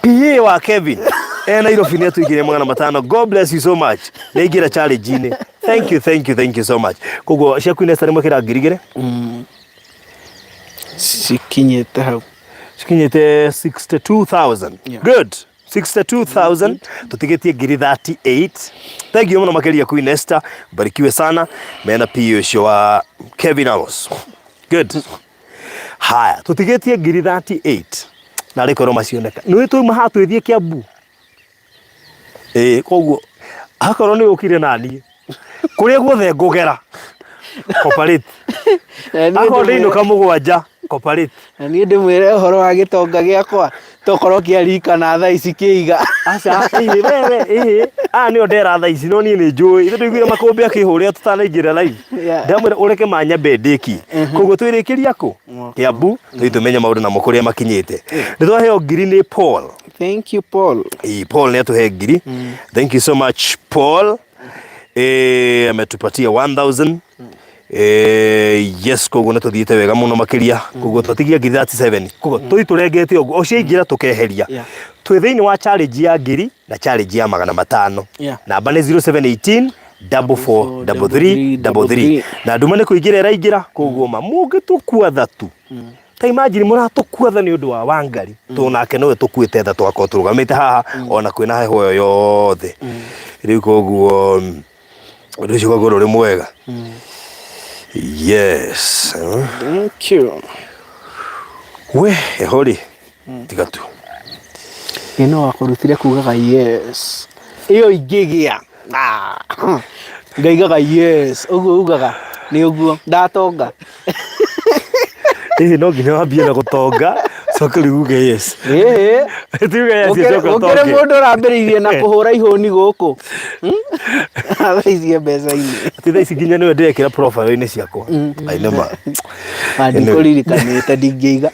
PA wa Kevin Nairobi ni atuigire mwana matano. God bless you so much. Neigira challenge ine. Thank you so much. Kogo cia Queenesta rimwe kira ngirigire sikinyete hau sikinyete 62,000 good 62,000 tutigetie ngiri 38. Thank you muno makiria Queenesta, barikiwe sana mena PA ucio wa Kevin Amos. Good. Haya tutigetie ngiri 38 na rikoro macioneka nĩ tũima hatwithie Kiambu koguo hakorwo nĩ ũkire nani kũrĩa guothe ngũgera corporate akorwo ndĩinũka mũgwanja corporate na niĩ ndĩmwĩre ũhoro wa gĩtonga gĩakwa tokorwo kĩarika na thaa ici kĩiga aca wewe nĩo ndera thaa ici no niĩ nĩ njũĩ ithe ndũiguire makũmbĩ akĩhũrĩra tũtanaingĩra live ndamwĩra ũreke manyambe ndĩki koguo twĩrĩkĩria kũ Kiambu tũthiĩ tũmenye maũndũ namo kũrĩa makinyĩte nĩtwaheo ngiri nĩ Paul. Thank you Paul. Paul nĩ atuhe ngiri. Thank you so much Paul. Ametupatia 1,000. Yes koguo nĩ tũthiĩte wega mũno makiria koguo twatigia ngiri 37 koguo tũthi tũrengete ũguo ũciaingĩra tũkeheria twĩ thĩinĩ wa challenge ya ngiri na challenge ya 500 namba nĩ 0718 443333 na nduma nĩ kũingĩra ĩraingĩra koguo mũngĩ tũkua thatu ta imagine mũratũkuatha nĩ ũndũ wa Wangari tũnake nowe tũkuĩte tha twakorwo tũrũgamĩte haha ona kwĩna heho yothe rĩu koguo ũndũ ũcio koguo ũrĩ mwega. Yes. Thank you. We hori tigatu ino wakurutire kugaga yes iyo igigia ngaigaga yes uguo ugaga ni uguo ndatonga no nginya wambie na gutonga soka riuge yes tiuge yes soka tonga ukire mundu urambiririe na kuhura ihoni guku athaicie mbeca ini titha ici nginya niwe ndirekira profile ini ciakwa ainema ndikũririkanĩte ndingĩiga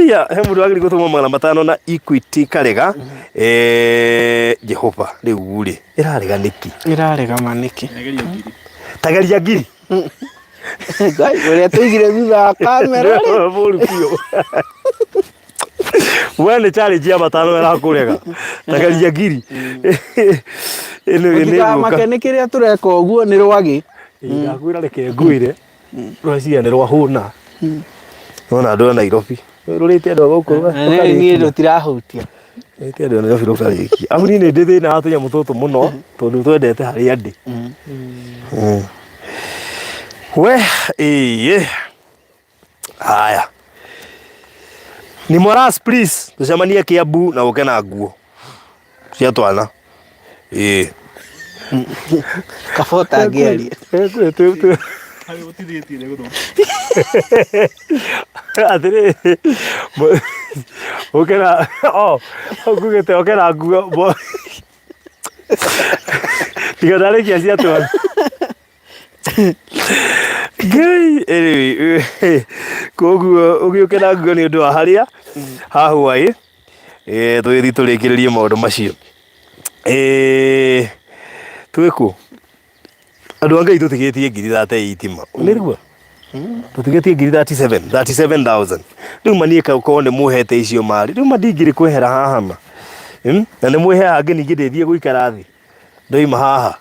ya he mũndũ wagĩrĩ gũtũma 500 na Equity Karega Jehova rĩu rĩ ĩrarega nĩki ĩrarega manĩki tageria ngiri ngai ũrĩa tũigire thutha wa kamera mũru biũ wene challenge ya 500 ĩrakũrega tageria ngiri ĩno makene kĩrĩa tũreka ũguo nĩ rwagĩ ndakwĩra reke ngwĩre rũciya nĩ rwahũna nona andũ a Nairobi rũrĩte andũ gũkũ niĩ rũtirahutia rũrĩte andũ a Nairobi rũkarĩkia abu niĩ nĩ ndĩ thĩna wa tũnyamũ tũtũ mũno tondũ twendete harĩa ndĩ we haya ni moras please tucemanie Kiambu na ũke na nguo cia twana kabota ngĩaria atĩrĩ ũke na ngugĩte ũke na nguo tiga ndarĩkia cia twana ngai koguo ũgĩũke na nguo nĩ ũndũ wa harĩa hahuaĩ twĩthi tũrĩkĩrĩrie maũndũ macio twĩkũ andũ a Ngai tũtigĩtie ngiri 38 ma nĩrua tũtigĩtie ngiri 37,000 rĩu maniĩ korwo nĩ mũhete icio marĩ rĩu mandingĩrĩ kwehera haha ma na nĩ mwĩhe hangĩ ningĩ ndĩthiĩ gũikara thĩ ndoima haha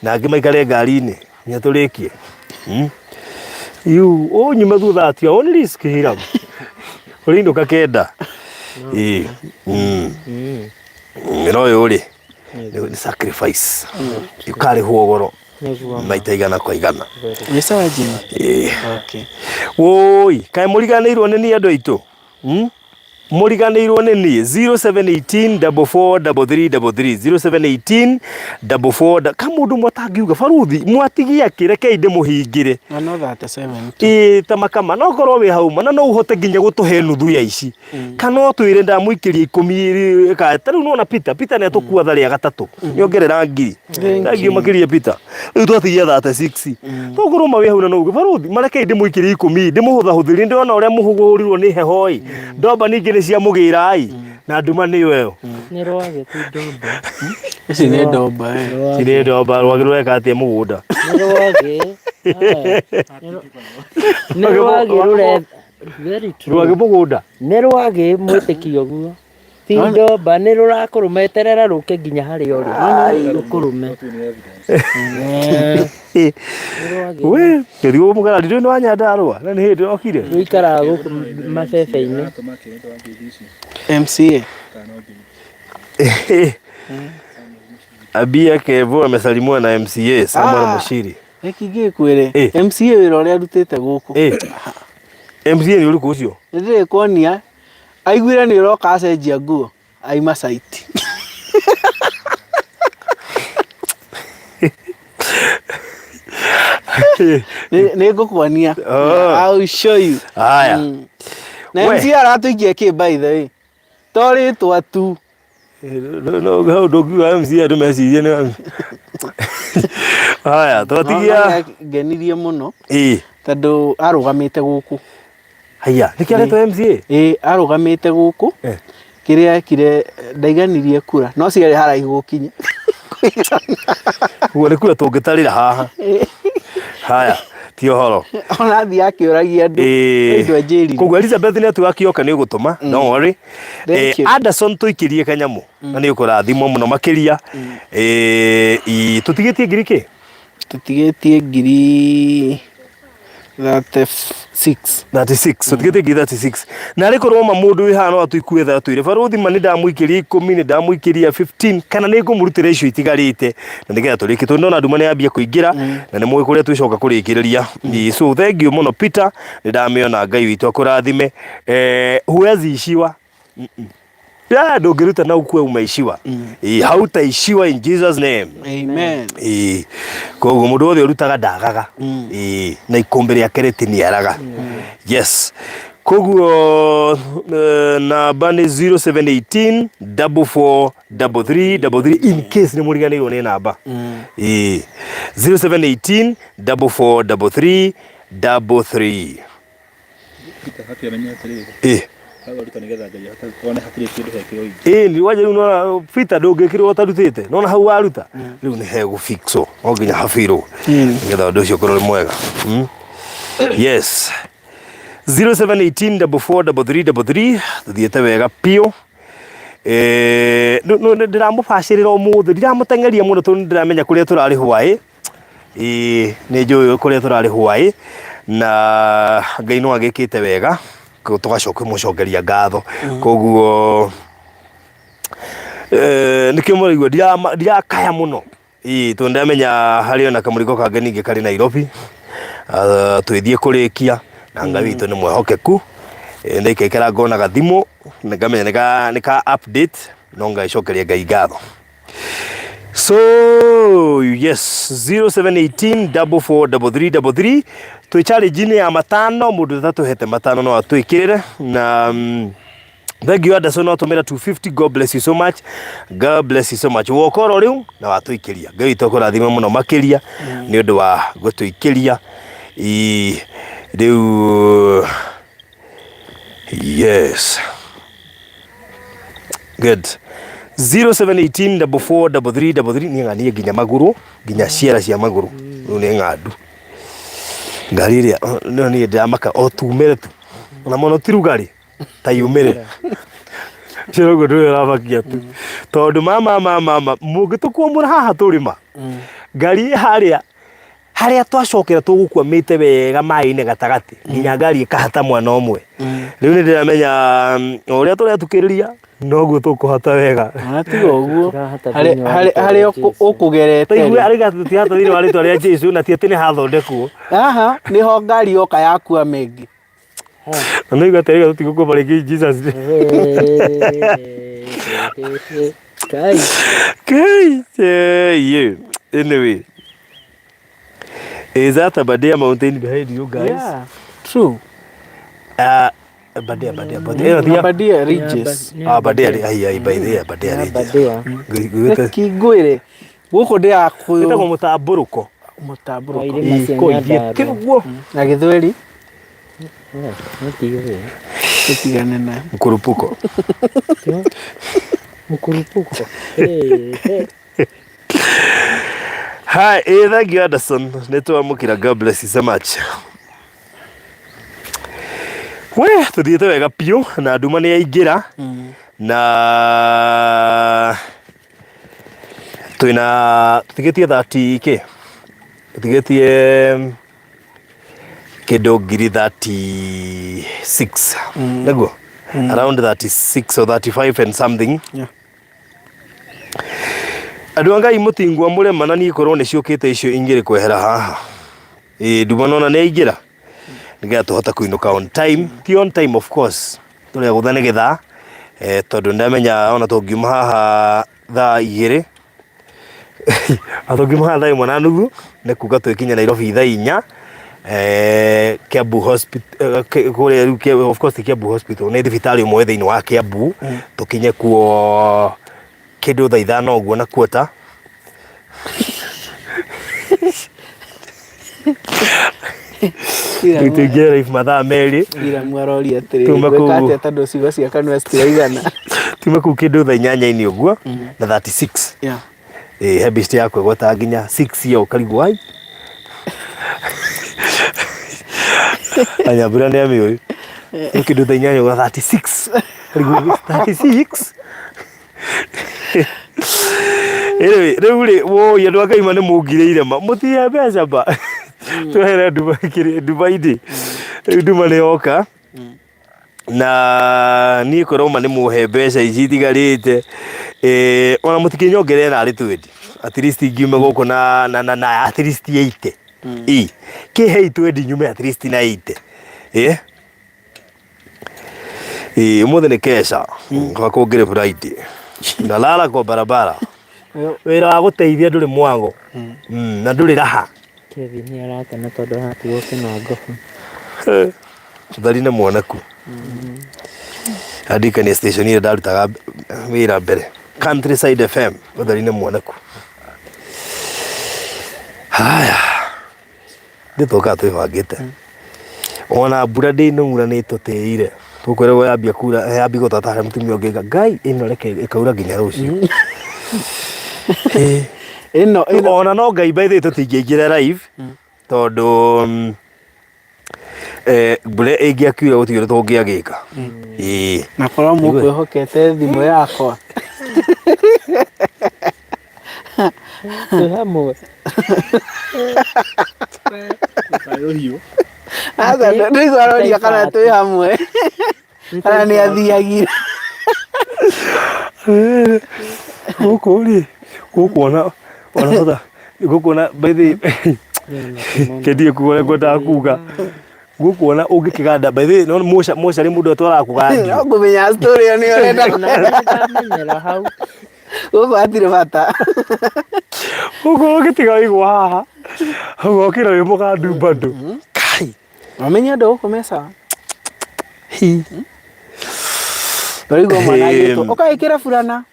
na angĩ maikare ngari-inĩ nginya tũrĩkie ũnyume thutha atia on risk Hiram ũrĩinũka kenda no ũyũ rĩ nĩ sacrifice ũkarĩhwo goro maita igana kwa igana nĩ sawa jini okay woi kaĩ mũriganĩirwo nĩ niĩ andũ aitũ muriganirwo nini 0718 4433 kamundu mwatangiuga baruthi mwatigia kireke inde muhingire another 37 tamakama no korwo wi hauma na no uhote nginya gutuhe nuthu ya ici kana twire ndamuikiria 10 ka taru no na Peter ne tukua thari ya gatatu nyongerera ngiri thangi makiria Peter riu twatigia 36 tuguru mawi hau na no uge baruthi mareke inde muikiria 10 ndimuhutha huthiri ndona uria muhugurirwo ni hehoi ndomba ningi ni cia mugira ai na nduma ni yo ni rwage tu ndomba ici ni ndomba ni ndomba rwagirwo eka atia mugunda ni rwage ni rwage rure very true rwage mugunda ni rwage mwitikio guo ti ndomba ni rurakurumeterera ruke nginya hari ori rukurume we ndio mugara ndio ni wanyandarwa na ni hindi okire ruikara guku mabebe-ini MCA Abia Kevo amesalimwa na MCA Samuel Mushiri ekingi kwire MCA wira uria arutite guku MCA ni uri kucio ndire kuonia aiguire ni uroka acenjia nguo aima site ne ngukuonia I'll show you haya na MCA aratuikia ki by the way tori tu no how dogu MCA ndo mecirie ni haya twatigia genirie muno tondu arugamite guku haya nikiaretwo MCA arugamite guku kiria kire ndaiganirie kura no ciari haraihu gukinya uone kura tungitarira haha haya ti horo ona thi akiuragia andu njeri koguo Elizabeth ni atu akioka ni gutuma no worry Anderson tuikirie kanyamu na ni ukurathimo muno makiria tutigitie ngiri ki tutigitie ngiri 36 tutigitie ngiri 36 na riko roma mundu wi hano atuikue tha tuire baruthi mani ndamuikiria 10 ni ndamuikiria 15 kana ni ngumurutira icio itigarite na nigetha turiki ndona nduma ni ambia kuingira na ni mwe kuria twicoka kurikiriria so thank you muno Peter ni ndamiona Ngai witu akurathime huwezi ishiwa ya ndugiruta na ukue umeishiwa hautaishiwa in Jesus name amen koguo mundu othe urutaga ndagaga na ikumbiri ya kereti ni araga yes koguo namba ni 0718 4433 in case ni muriganirwo ni namba 0718 4433 ni waje unaona Peter ndungikirwo tarutite nona hau waruta riu ni hegu fixo onginya hafiro ngetha ndu cio korwo mwega yes 0718 4433 tuthiete wega pio no ndiramubacirira umuthi ndiramutengeria muno tondu ndiramenya kuria turari hwai ni njuyo kuria turari hwai na Ngai no agikite wega tugacoka mucokeria ngatho koguo nikio murigwo ndirakaya muno tondu ndamenya hari ona kamurigo kange ningi kari Nairobi twithie kurikia na Ngai witu ni mwehokeku ndikekera ngona gathimo ngamenya nika update no ngaicokeria Ngai ngatho so yes 0718 4433 twi challenge ni ya matano mundu thatu hete matano no atwikirire na thank you Anderson no tumira 250 God bless you so much wokoro riu na watwikiria Ngai tokurathima muno makiria ni undu wa gutwikiria riu yes good 0718 4433 ni ngani nginya maguru nginya ciara cia maguru ni ngandu ngari ria no ni ndamaka o tumere tu na mono tirugari ta yumere ciro gudu rabakia tu tondu mama mugitukwo mura haha turima ngari haria twacokera tugukwamite wega mai-ini gatagati nginya ngari ikahata mwana omwe riu ni ndiramenya uria turetukiriria noguo tukuhata wega atigo uguo hari ukugerete igwe ariga tutihata thiri waritwa ria Jesu na tiete ni hathondekwo aha niho ngari oka yakua mengi No igaterega tutiguko bariki Jesus. Yeah. Anyway. Is that a Badia mountain behind you guys? Yeah, true. Badia. Badia Ridges. Badia by there, Badia Ridges. Kigwire. Guko ndi akuyu. Ita mutaburuko. Mutaburuko. Ko ye kirugo. Na Githweri. Ntiwe. Tutigane na. Mkurupuko. Mkurupuko. Hi, thank you Anderson. Nitwamukira, God bless you so much. We, tuthiete wega piu na nduma ni yaingira na tutigetie 30k. Tutigetie kido ngiri 36. Naguo? Around 36 or 35 and something. Yeah. Andu Ngai mutingwa murema na ni korwo ni ciukite icio ingiri kwehera haha. Nduma nona ni aingira. Niga tuhota kuinuka on time. Ti on time of course. Tule guthane githa. Tondu ndamenya ona tungiuma haha thaa 2. Atongiuma haha thaa 1:30 ne kuga twikinya Nairobi thaa 4. Kiambu hospital kule of course Kiambu hospital ni thibitari mwe thiini wa Kiambu tukinye kuo kidu thaa 5 uguo na kuota. Tutigera if mathaa meri ira mwarori atiri gwekate atandu ciugo cia kanwa citiraigana tume ku kidu thaa 8 uguo na 36. Yeah. Hebist yakwe gwata nginya 6 yo karigu ai anya bura ni amiyo kidu thaa 8 uguo 36 karigu 36. Rĩu wo ya ndwa Ngai mane mungire ma mutie mbeca ba twehere Dubai nduma nĩ yoka na niĩ koroma nĩ muhe mbeca ici tigarĩte ona mũtikinyongerera narĩ 20 at least ngiume gũkũ na at least 80 kĩhei 20 nyume at least na 80 ũmũthĩ nĩ kesha gakũngĩre Friday na lala kwa barabara wĩra wa gũteithia ndũrĩ mwango na ndũrĩ raha. Kevin ni arakena tondu hatu na ngofu thari na mwanaku andika ni station ile ndarutaga wĩra mbere Countryside FM thari na mwanaku. Haya nditoka twibangite ona mbura ndinungura ni tuteire tukwĩrwo yambia kura yambia gũtatara mũtumia ũngĩ Ngai ĩno reke ĩkaura nginya rũciũ. Ino ona no Ngai by the tutingĩingĩra live tondu mbura ĩngĩakiura gũtigĩrwo tũngĩagĩka. Na korwo mũkwĩhokete thimũ yakwa hamwe asa ndĩgwaroria kana twĩ hamwe kana nĩ athiagira gũkũ ona gũkũ by the kedie kuona ngwendaga kuga gũkũ ona ũngĩkĩganda by the no moca rĩ mũndũ atwaraga kũgandi no ngũmenya story ĩyo nĩ ũrenda kũmenyera hau ũbatire bata gũkũ ũngĩtiga wĩigwo haha hau okĩra wĩ mũgandu bado kai wamenya andũ gũkũ meca Tũrĩgwo mwana airĩtu ũkaĩkĩra burana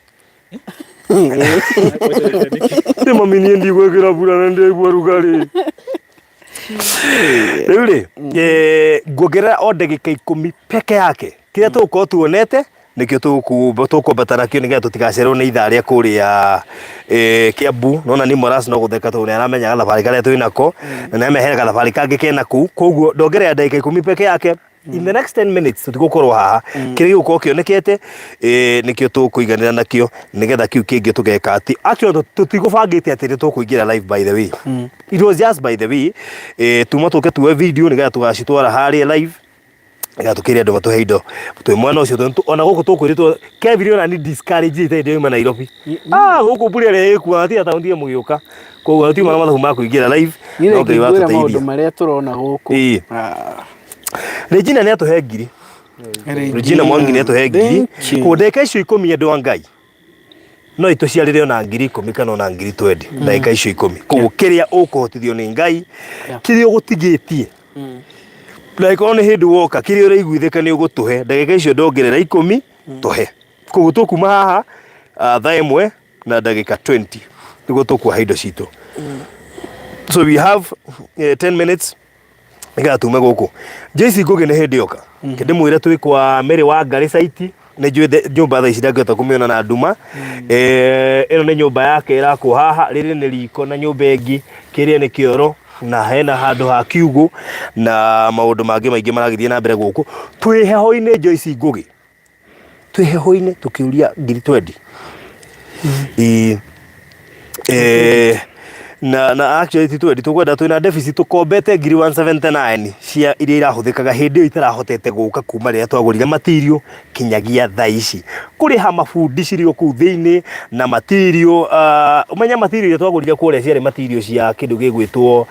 nĩ mami niĩ ndigwĩkĩra burana ndĩigua rugarĩ. Rĩu rĩ nguongerera o ndagĩka 10 peke yake kĩrĩa tũgũkorwo tuonete nĩkĩo tũkwambata nakĩo nĩgetha tũtigacererwo nĩ ithaa rĩa kũrĩa Kiambu. Nona nĩ Moras no gũtheka tondũ nĩaramenya gathabarĩ karĩa twĩ nako na nĩamehere gathabarĩ kangĩ kena kũu, koguo ndongerera ndagĩka 10 peke yake. In the next 10 minutes tutigũkorwo haha kĩrĩa gĩgũkorwo kĩonekete nĩkĩo tũkũiganĩra nakĩo nĩgetha kĩu kĩngĩ tũgeka atĩ actually tũtigũbangĩte atĩ nĩ tũkũingĩra live by the way. It was just by the way tuma tũke tuwe video nĩgetha tũgacitwara harĩa live nĩgetha tũkĩrĩa andũ matũhe indo twĩ mwena ũcio ona gũkũ tũkwĩrĩtwo Kevin ona ni discourage ite ndio Nairobi gũkũ mbura ĩrĩa ĩkuaga ti ataũndi mũgĩũka koguo tiuma na mathabu ma kũingĩra live no Ngai wa tũteithie maũndũ marĩa tũrona gũkũ Regina nä atå he ngiri Regina Mwangi nä atå he ngiri kå ndä ka icio 10 andå a Ngai no itå ciarä re ona ngiri 10 kana ona ngiri 20 ndagä icio 10 koguo kä rä a å kå hotithio nä Ngai kä rä a å gå tigä tie ndagä korwo nä hä ndä woka kä rä a å raiguithä ka nä å gå tå he ndagä ka icio ndongerera 10 tå he koguo tå kuma haha thaa 1 na ndagä ka 20 nä guo tå kuoha indo citå so we have 10 minutes nĩgetha tume gũkũ Joyce Ngugi nĩ hĩndĩ yoka kĩndĩ mwĩre twĩ kwa Mary Wangari site nĩ njũĩ nyũmba thaa ici ndangĩhota kũmĩona na nduma ĩno nĩ nyũmba yake ĩrakwo haha rĩrĩ nĩ riko na nyũmba ĩngĩ kĩrĩa nĩ kĩoro na hena handũ ha kiugũ na maũndũ mangĩ maingĩ maragĩthiĩ na mbere gũkũ twĩ heho-inĩ Joyce Ngugi twĩ heho-inĩ tũkĩũria ngiri 20 na actually titwendi tukwenda twina deficit tukombete ngiri 179 cia iria irahuthikaga hindi iyo itarahotete guka kuma riria twagurire material kinyagia thaa ici kuriha mafundi cirio ku thiini na material umenya material iria twagurire kuria ciari material cia kindu gigwitwo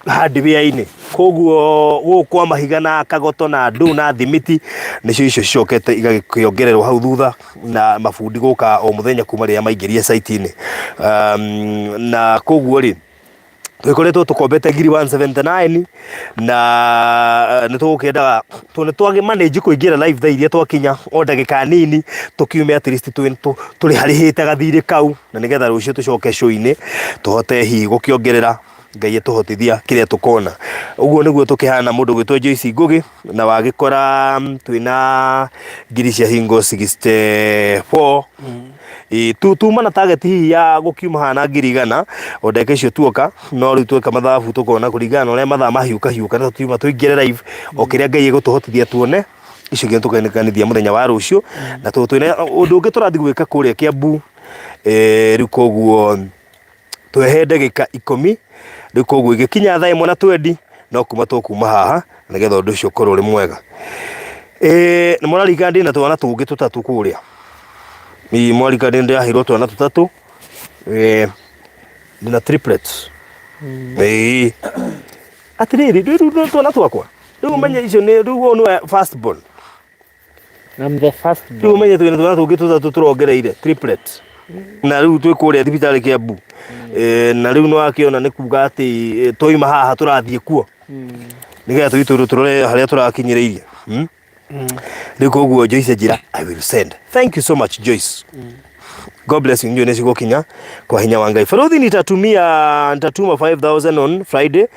hardware-ini koguo gukwa mahiga na kagoto na ndu na thimiti nicio icio cocete igakiongererwo hau thutha na mafundi guka o muthenya kuma riria maingirie site-ini na koguo ri twikoretwo tukombete ngiri 179 na nitugukendaga tone twage manage kuingira live thaa iria twakinya o ndagika nini tukiume at least tuli harihite gathiri kau na nigetha rucio tucoke show-ini tuhote hi gukiongerera Ngai atuhotithia kiria tukona uguo niguo tukihana mundu gwitwo Joyce Ngugi na wagikora twina ngiri cia hingo 64 tuma na target hi ya gukiuma hana ngiri 100 o ndeke icio tuoka no riu tweka mathabu tukona kuringana uria mathaa mahiuka na tuma tuingire live o kiria Ngai egutuhotithia tuone icio ngi tukanekanithia muthenya wa rucio na twina undu ungi turathi gwika kuria Kiambu riu koguo twehe ndagika 10 riu koguo igikinya thaa 1 na 20 no kuma tukuma haha nigetha undu ucio ukorwo uri mwega ni mwarika ndi na twana tungi tutatu kuria ni mwarika ndi ndahirwo twana tutatu ndina triplets atiriri riu twana twakwa riu menye icio ni riu no first born I'm the first born riu menye twana tungi tutatu turongereire triplets na riu twi kuria thibitari Kiambu na riu no akiona ni kuga ati toima haha turathie kuo nigetha twituru turore haria turakinyireirie riu koguo Joyce njira I will send. Thank you so much Joyce. God bless you. Ndio nisigo kinya kwa hinya wa Ngai. Farodhi nitatuma 5000 on Friday.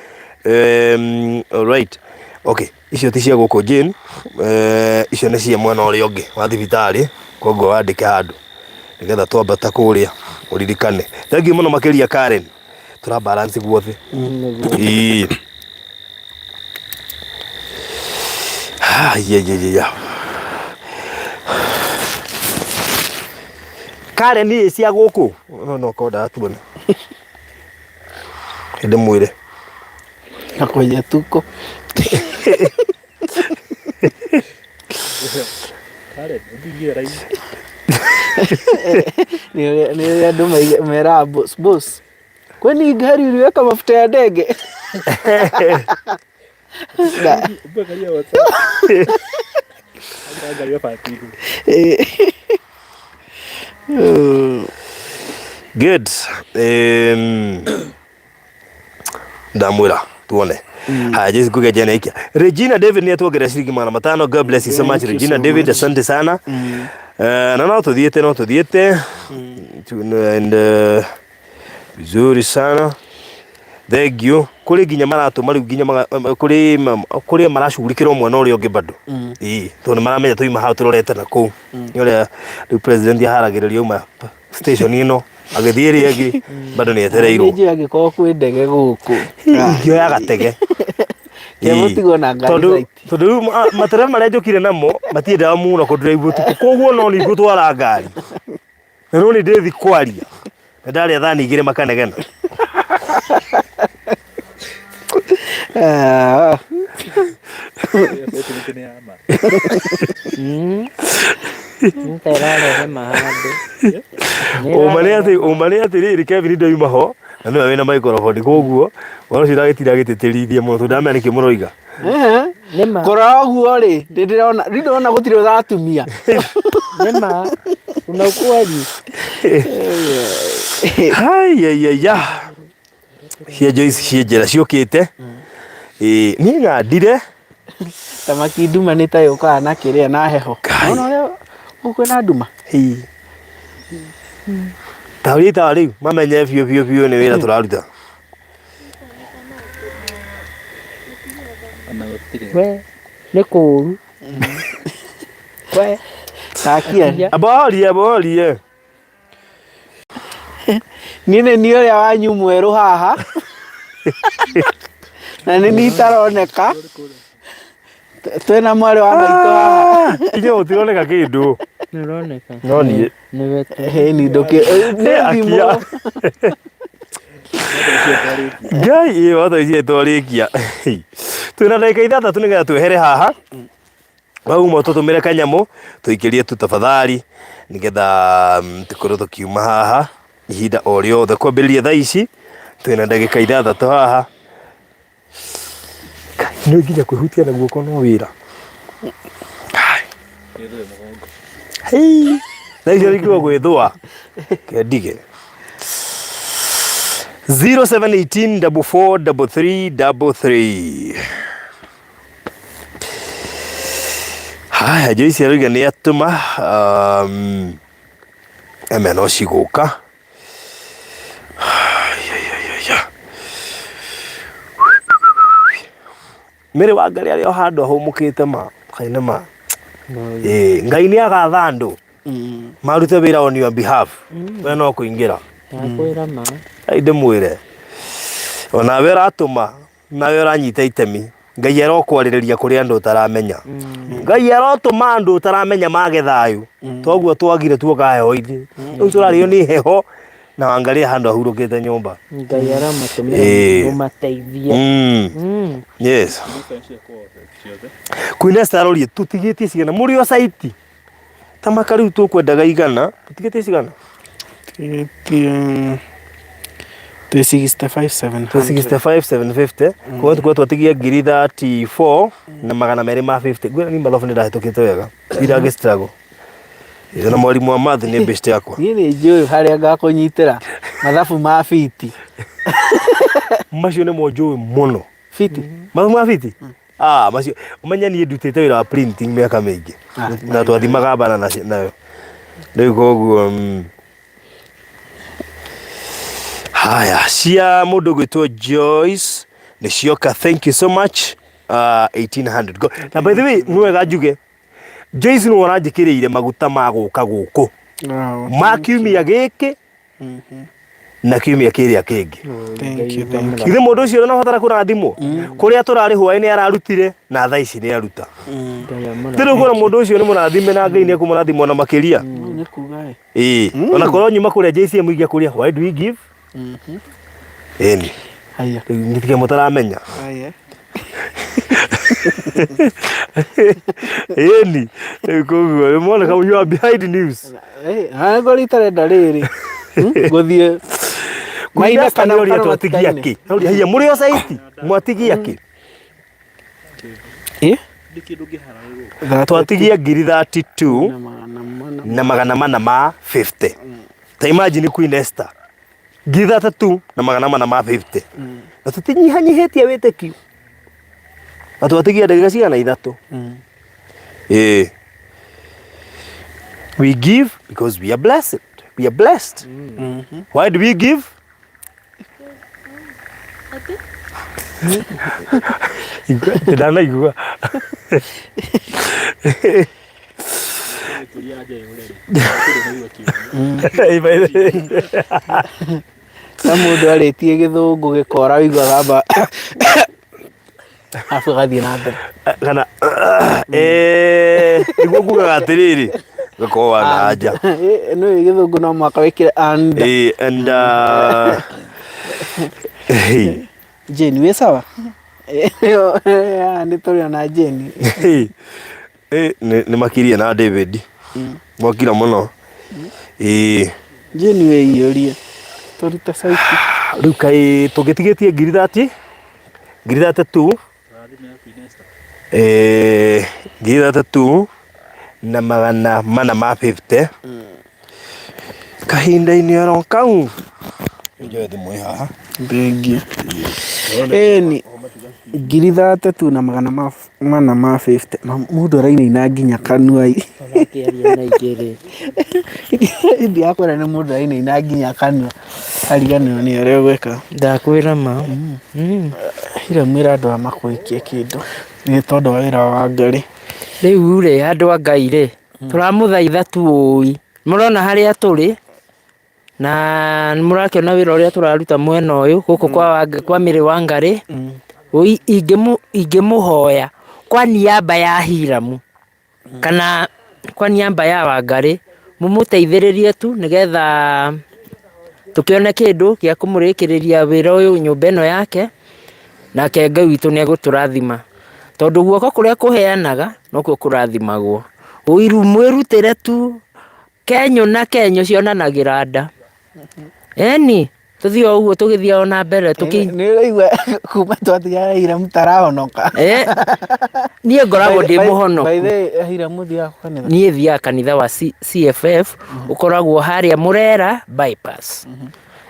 All right. Okay. Icio ti cia guko Jane. Icio ni cia mwana uri ongi wa thibitari koguo wandike handu nigetha twambata kuria uririkane. Thank you muno makiria Karen. Tura balance guothe. Yeah. Karen ni cia guku no koda tuone ende mwire na kwenye tuko Karen ndingie rai ni ando mera boss kwani gari uliweka mafuta ya ndege Ubakalia WhatsApp. Angalia fatigu. Good. Ndamwira tuone. Haya Joyce Ngugi jana ikia. Regina David ni atuogera shiringi 500. God bless you so much Regina David, asante sana. Na no tuthiete and vizuri sana. Thank you. Kuri ginya maratu mari ginya kuri marashugurikira mwana uri ongi bado to ni maramenya tuima ha turorete na ku ni uri president yaharagiriria uma station ino agithiri agi bado ni etereirwo nje agiko kwi ndege guku ngio ya gatege Kemutigwo na ngari tondu matara maria njokire namo matiendaga muno ku drive tuku koguo no ni gutwara ngari no ni ndethi kwaria ndari athani igire makanegena Umane ati riri Kevin ndoima ho na no wena microphone koguo wano ciragitira giteterithia muno ndamenya niki muroiga Nema. Kora guo ri ndirona gutire uratumia. Nema. Una ukweli. Hai ya. Cia Joyce cienjera ciukite. Ni ng'andire. Tamaki nduma nĩ ta yũkaga na kĩrĩa na heho. Ona ũrĩa ũkwĩna nduma. Taurita rĩu mamenye biũ nĩ wĩra tũraruta. We nĩ kũũru. We Takia. Aborie. Niĩ nĩ niĩ ũrĩa wanyu mwerũ haha. Na nĩ niĩ itaroneka. Twena mwarĩ wa maitũ haha. Inye ũtironeka kĩndũ. nĩroneka. No niĩ. Nĩ wetu. Ni ndoke. Akia. Ngai wothe ici twarĩkia. Twĩna ndagĩka 6 nĩgetha twehere haha. Wauma tũtũmĩre kanyamũ tũikĩrie tu tafadhali nĩgetha tũkorwo tũkiuma haha ihinda o rĩothe kwambĩrĩria thaa ici. Twĩna ndagĩka 6 haha. Nĩ nginya kwĩhutia na guoko no wĩra. Hei. Na icio rĩkĩrwo gwĩthũa. Kendige. 0718 443333. Haya, Joyce arauga nĩ atũma no cigũka. Mĩrĩ Wangari arĩ o handũ ahũmũkĩte ma kaine ma. Ngai nĩ agatha andũ marute wĩra on your behalf. We no kũingĩra. Nakwĩra ma. Ndĩmwĩre onawe ũratũma nawe ũranyita itemi. Ngai arokwarĩrĩria kũrĩ andũ ũtaramenya. Ngai arotũma andũ ũtaramenya mage thayũ. Toguo twagire tuoka heho ithuĩ. Rĩu tũrarĩo nĩ heho na Wangari handũ ahurũkĩte nyũmba. Ngai aramatũmĩra mũmateithie. Yes. Kwĩna starorie tũtigĩtie cigana mũrĩ o site. Tamaka rĩu tũkwendaga igana tũtigĩtie cigana. 365,750. Kwa hiyo twatigia 34 na 250. Gwĩra ni malofu nĩndahĩtũkĩte wega. Ndirage struggle. Na mwarimu wa math nĩ best yakwa. Niĩ nĩ njũĩ harĩa ngakũnyitĩra mathabu ma fiti. Macio nĩ mo njũĩ mũno. Fiti. Mathabu ma fiti? Macio umenya niĩ ndutĩte wĩra wa printing mĩaka mĩingĩ. Na twathimaga bana nayo. Rĩu koguo haya cia mũndũ gwĩtwo Joyce nĩ cioka. Thank you so much. 1800. Na by the way nĩ wega njuge Joyce nĩ ũranjĩkĩrĩire maguta ma gũka gũkũ. Ma kiumia gĩkĩ na kiumia kĩrĩa kĩngĩ. Ithe mũndũ ũcio no batara kũrathimwo. Kũrĩa tũrarĩ hwaĩ nĩ ararutire na thaa ici nĩ aruta. Rĩu kũra mũndũ ũcio nĩ mũrathime na Ngai nĩ ekũmũrathimwo na makĩria. Ona korwo nyuma kũrĩa Joyce mũigia kũrĩa why do we give? Eni. Haya. Nitike mũtaramenya. Haya. Eni. Koguo mwana kama you are behind news. Ngori tarenda rĩrĩ. Gũthiĩ maina kana ũrĩa twatigia kĩ. Haya mũrĩ o site mwatigia kĩ. Twatigia 32 na 450. Ta imagine Queen Esther. 3 na 450. Na tũtinyihanyihĩtie wĩtĩkio. Na twatigia ndagĩka cigana 3. We give because we are blessed. We are blessed. Why do we give? Ndana igua. Mũndũ arĩtie gĩthũngũ gĩkora wĩiguaga amba afu gathiĩ na mbere kana nĩguo ngugaga atĩrĩrĩ gĩkorwo na nja no gĩthũngũ no mwaka wĩkĩre and Jane wĩ sawa nĩ tũrĩ na Jane nĩ makirie na David mwakira mũno Jane wĩiyũrie tũrute saiti rĩu kaĩ tũgĩtigĩtie 32 ngiri ithathatu na magana mana ma 50 kahinda-inĩ oro kau njoe thimũ haha Bengi. Ni ngiri ithathatu na magana mana ma 50. Mũndũ arainaina nginya kanua. Hindi yakora nĩ mũndũ arainaina nginya kanua. Ariganĩrwo nĩ ũrĩa gwĩka. Ndakwĩra ma. Hiram ĩra andũ makũikie kĩndũ. Nĩ tondũ wa wĩra wa Wangari. Rĩu rĩ andũ a Ngai rĩ tũramũthaitha tuũi. Mũrona harĩa tũrĩ na mũrakĩona wĩra ũrĩa tũraruta mwena ũyũ gũkũ kwa Mary Wangari. Ingĩmũhoya kwa niaba ya Hiram kana kwa niaba ya Wangari mũmũteithĩrĩrie tu nĩgetha tũkĩone kĩndũ gĩa kũmũrĩkĩrĩria wĩra ũyũ nyũmba ĩno yake, nake Ngai witũ nĩ egũtũrathima tondũ guoko kũrĩa kũheanaga nokuo kũrathimagwo. Ũiru mwĩrutĩre tu, Kenyũ na Kenyũ cionanagĩra nda. Eni tũthiĩ o ũguo tũgĩthiĩ o na mbere nĩ ũraigua kuma twatiga Hiram tarahonoka. Niĩ ngoragwo ndĩ mũhonoku. By the way, Hiram ũthiaga kanitha? Niĩ thiaga kanitha wa CFF ũkoragwo harĩa Mũrera bypass.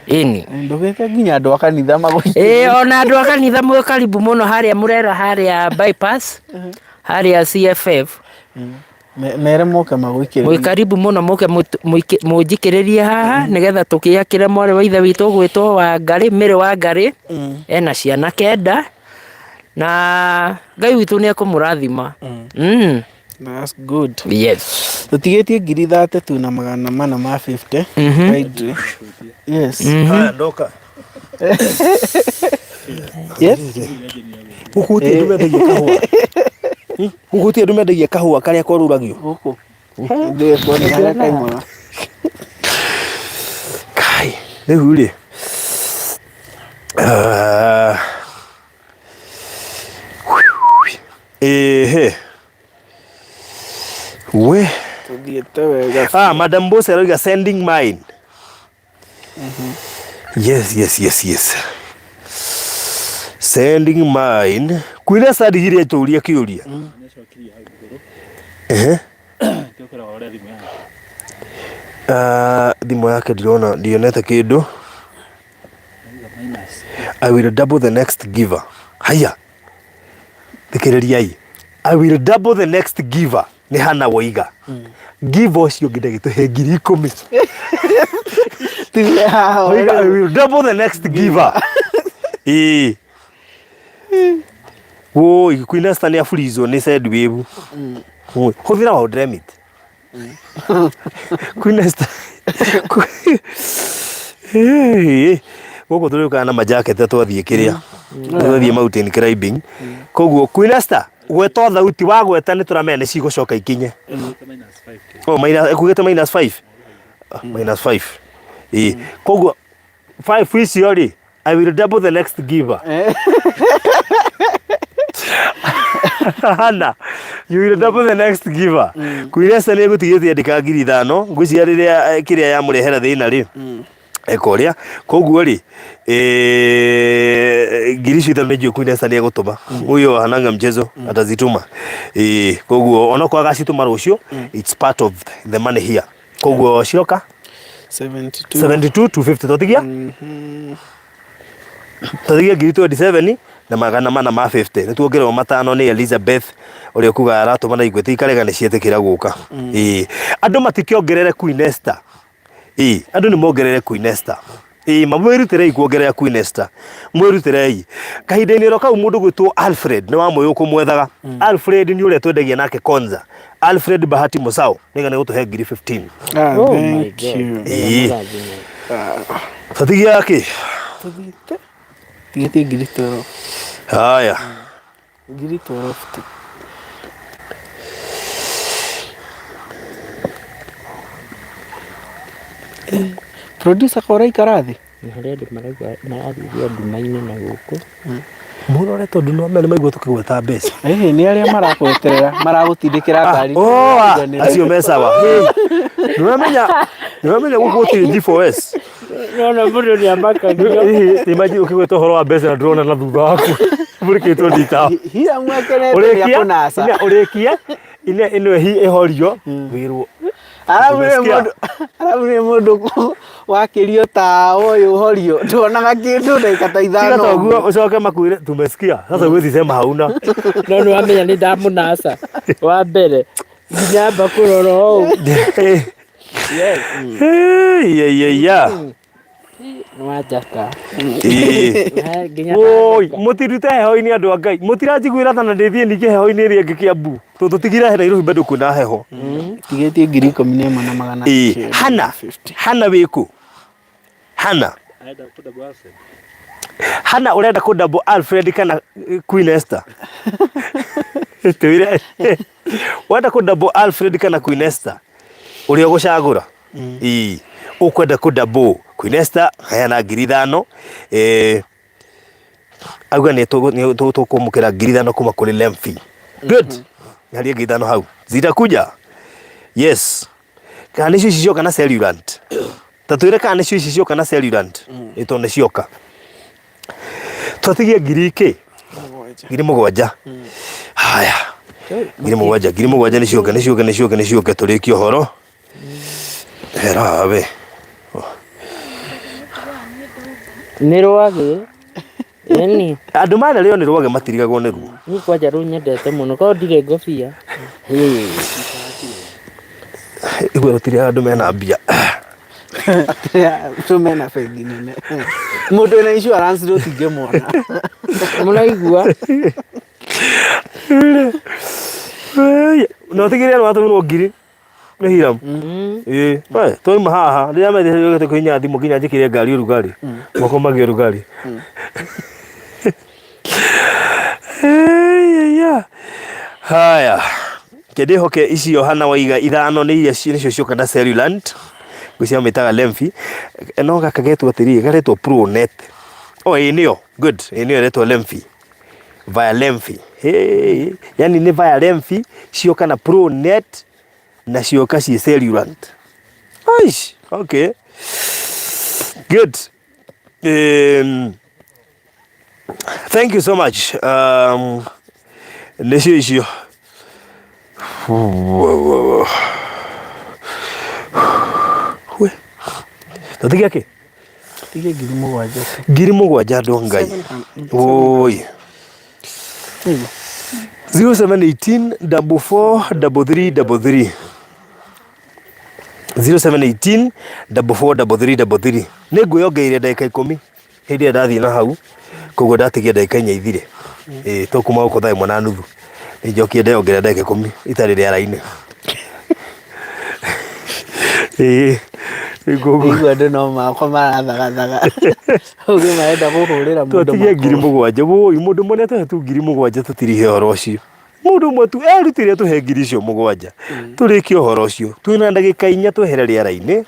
Eni ndũgĩte nginya andũ a kanitha magũikie. Ona andũ a kanitha mwĩ karibu mũno harĩa Mũrera harĩa bypass harĩa CFF. Mere moke magũikĩrĩrie. Mwĩ karibu mũno moke mũnjikĩrĩrie haha nĩgetha tũkĩakĩre mwarĩ wa ithe witũ gwĩtwo Wangari, Mary Wangari. Ena ciana 9 na Ngai witũ nĩ ekũmũrathima. That's good. Yes. Tũtigĩtie ngiri ithathatu na magana mana ma 50. Yes. ndoka Yes. Gũkũtie andũ mendagia kahũa. Gũkũtie andũ mendagia kahũa karĩa korũragio Gũkũ. Ndĩkuona harĩa kaimana. Kai, rĩu rĩ we Tũthiĩte wega. Madam Boss aroiga sending mine. Yes. Sending mine. Kwĩna sadigire tũũria kĩũria. Thimũ yake ndionete kĩndũ. I will double the next giver. Haya. Thikĩrĩriai. I will double the next giver. Nĩ hana woiga. Give ũcio ngĩ ndagĩtũhe ngiri 10. I will double the next giver. Woi, Queen Esther nĩ afurizwo nĩ Sendwave. Hũthĩra wa Dremit. Queen Esther. Gũkũ tũrĩũkaga na majaketi twathiĩ kĩrĩa. Twathiĩ mountain climbing. Koguo Queen Esther gweta thauti wa gweta nĩ tũramenya nĩ cigũcoka ikinye. Kugĩte -5. -5. Koguo 5 icio rĩ, I will double the next giver. Hana, you will double the next giver. Kwĩresa nĩ gũtigĩte andĩka ngiri 5, ngwĩciria rĩrĩa kĩrĩa yamũrehera thĩna rĩ. Ekoria, koguo rĩ, ngiri icio nĩcio Kwĩresa nĩ egũtũma. Huyo hananga mchezo atazituma. Koguo ona kwa gacitũma rũciũ, it's part of the money here. Koguo cioka 72 to 50 totigia. Totigia ngiri 27 na magana mana ma 50. Nĩtuongererwo matano nĩ Elizabeth ũrĩa kuga aratũma na igwete ikarega nĩ cietĩkĩra gũka. Andũ matikiongerere Queen Esther. Andũ nĩ mongerere Queen Esther. Mamwĩrutĩrei kuongerera Queen Esther. Mwĩrutĩrei. Kahinda-inĩ ro kau mũndũ gwĩtwo Alfred nĩ wa mwĩyũ kũmwethaga. Alfred nĩ ũrĩa twendagia nake Konza. Alfred Bahati Musau nĩga nĩ gũtũhe ngiri 15. Thank you. Totigia yake. Tũtigĩtie ngiri 12. Haya. Ngiri 12. Producer kora ikarathi. Harĩa andũ mararithia nduma-inĩ na gũkũ. Mũrore tondũ no mene maigua tũkĩgweta mbeca. Nĩ arĩa marakweterera, maragũtindĩkĩra ngari. Acio me sawa. Nĩwamenya gũkũ gũtirĩ G4S. No mũndũ nĩ amakagio. Imagine ũkĩgweta ũhoro wa mbeca na ndĩrona na thutha waku. Burikitwo ndita. Hiram mwekenete ni akunasa. Urekia ino hi ehorio wirwo. Arabu ni mundu wakirio ta uyu horio tuonaga kindu ndagika ta ithano. Tiga toguo ucoke makwire tumesikia. Sasa wewe sema hauna. No no amenya ni ndamunasa. Wa mbere nginya bakuroro. Yes. Yeah. Nwajaka. Oi, mutirute heho-ini andu a Ngai. Mutiranjiguira tana ndithie ninge heho-ini iri ingi Kiambu. Tutigire he Nairobi bado kuna heho. Tigetie 11,250. Hana wiku. Hana urenda ku double Alfred kana Queen Esther. Tuire. Wenda ku double Alfred kana Queen Esther. Uri ugucagura. Ukwenda ku double Queen Esther haya na 5,000 agwa ni tukumukira 5,000 kuma kuri Lemfi. Good. Hali 5,000 hau zitakuja. Yes. Kana icio icioka na cellulant. Tatwire kana icio icioka na cellulant. Itone cioka. Twatigie 7,000. Haya. 7,000 ni cioke turikio horo. Herawe. Ni rwage. Eni. Andu mana leo ni rwage matirigagwo ni ruo. Ni kwaja runyendete muno ko ndige ngofia. Igwe rutire andu mena mbia. Tumena fegi nene. Mundu ena insurance rutige mwana. Muraigua. No tigire watu no ngiri. Ni Hiram. Toi mahaha ria me thete kuinya thimu kinya njikire ngari urugari. Moko magi urugari. Haya. Kede hoke icio hana waiga 5 ni iria nicio cioka na cellulant. Gucia metaga Lemfi. No gakagetwo atiri garetwo ProNet. Enio. Good. Enio retwo Lemfi. Via Lemfi. Yani ni via Lemfi cioka na ProNet na cioka ci cellulant. Aish. Okay. Good. Thank you so much. Icio. Tatiga ke? Tige 7,000. 7,000 ndo Ngai. Oi. 0718 443333. 0718 443333. Ningwiyongeire ndagika 10 hindi ndathie na hau koguo ndatigia ndagika 4 ithire. Tokuma uko thaa 1:30. Njokie ndeyongera ndagika 10 itari riara-ini. Igwa ndo no makwa marathagathaga. Uge maenda guhurira mundu. Tutige 7,000 woi mundu monete tu 7,000 tutirihe horo ucio. Mundu mwe tu erutire tuhe 7,000. Turikio horo ucio. Twina ndagika 4 twehere riara-ini.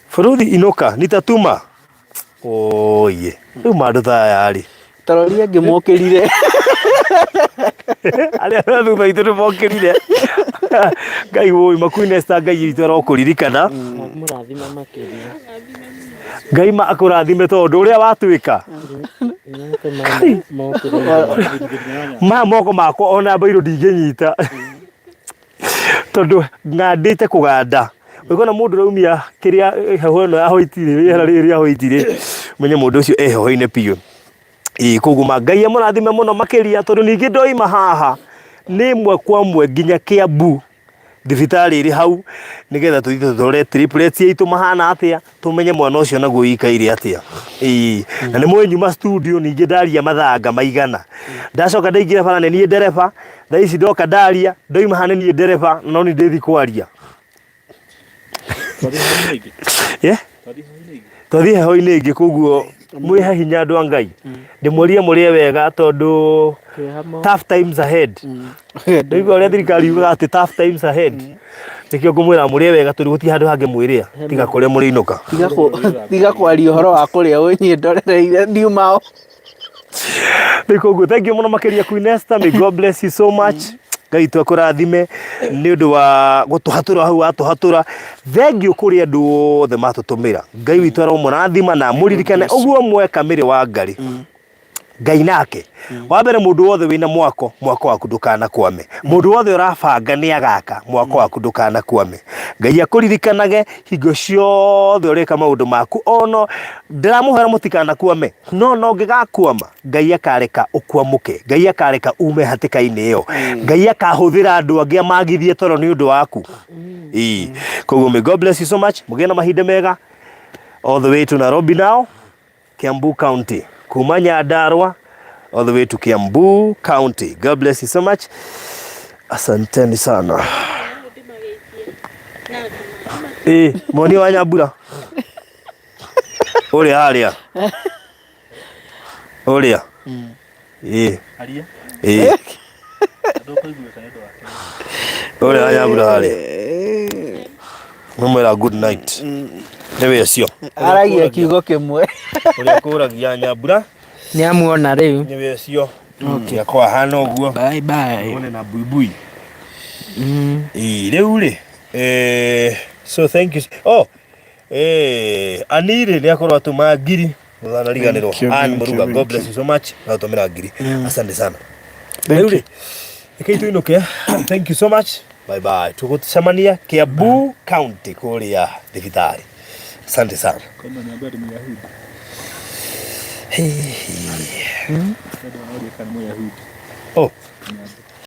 Furuthi inoka nitatuma. Oye. Riu mandu thaa ari. Taroria ngimukirire. Ale thutha itu ni mokirire. Ngai woi Queen Esther Ngai itu arokuririkana. Murathima makiria. Ngai akurathime tondu uria watwika. Moko makwa ona bairo ndinginyita. Tondu ngandite kuganda. Wikona mundu raumia kiria heho no ahoitire wira riri ahoitire. Menye mundu ucio eho-ine piu. Kuguma Ngai amurathime muno makiria tondu ningi ndoima haha ni mwe kwa mwe nginya Kiambu thibitari iri hau nigetha tuthie tuthore triplets itu mahana atia tumenye mwana ucio naguo ikaire atia. Na ni mwenyuma studio ningi ndaria mathanga maigana. Ndacoka ndaingira bara ni ndereba thaa ici ndoka ndaria ndoima hana ni ndereba no ni ndithi kwaria. Twathie heho-ini ingi koguo mwihe hinya andu a Ngai. Ndimwerie murie wega tondu tough times ahead. Ndigwa uria thirikari yuga ati tough times ahead. Nikio ngumwira murie wega tondu guti handu hange mwiria tiga kuria muri inuka. Tiga kwaria uhoro wa kuria unyi ndorereire ndiumao. Nikoguo thank you muno makiria Queen Esther. May God bless you so much. Ngai twakurathime ni undu wa gutuhatura hau atuhatura thengio kuri andu othe matutumira Ngai witu aromurathima na muririkane uguo mweka miri wa Ngari Ngai nake wa mbere mundu wothe wina mwako waku ndukana kwame mundu wothe urabanga ni agaka mwako waku ndukana kwame Ngai akuririkanage hingo ciothe ureka maundu maku ono ndiramuhera mutikana kwame no ngigakwama Ngai akareka ukwamuke Ngai akareka ume hatikaini iyo Ngai akahuthira andu angi magithie toro ni undu waku koguo may God bless you so much mugena mahinda mega all the way to Nairobi now Kiambu County kuma Nyandarua all the way to Kiambu County. God bless you so much. Asanteni sana. Moni wa Nyambura. Oria. Aria. Oria wa Nyambura aria. Mumera good night. Newe cio. Aragia kiugo kimwe. Oria kuragia Nyambura. Ni amuona riu. Newe cio. Okay, kwa hano guo. Bye bye. One na buibui. Riu ri. So thank you. Anire ni akorwa atuma ngiri. Muthana riganirwo. Muruga, God bless you so much. Na utumira ngiri. Asante sana. Riu ri. Ikaitu inoke. Thank you so much. Bye bye. Tugucemania Kiambu County kuria thibitari. Asante sana. Kama Nyambura ni Yahudi. Hey. Kama Nyambura ni Yahudi. Oh.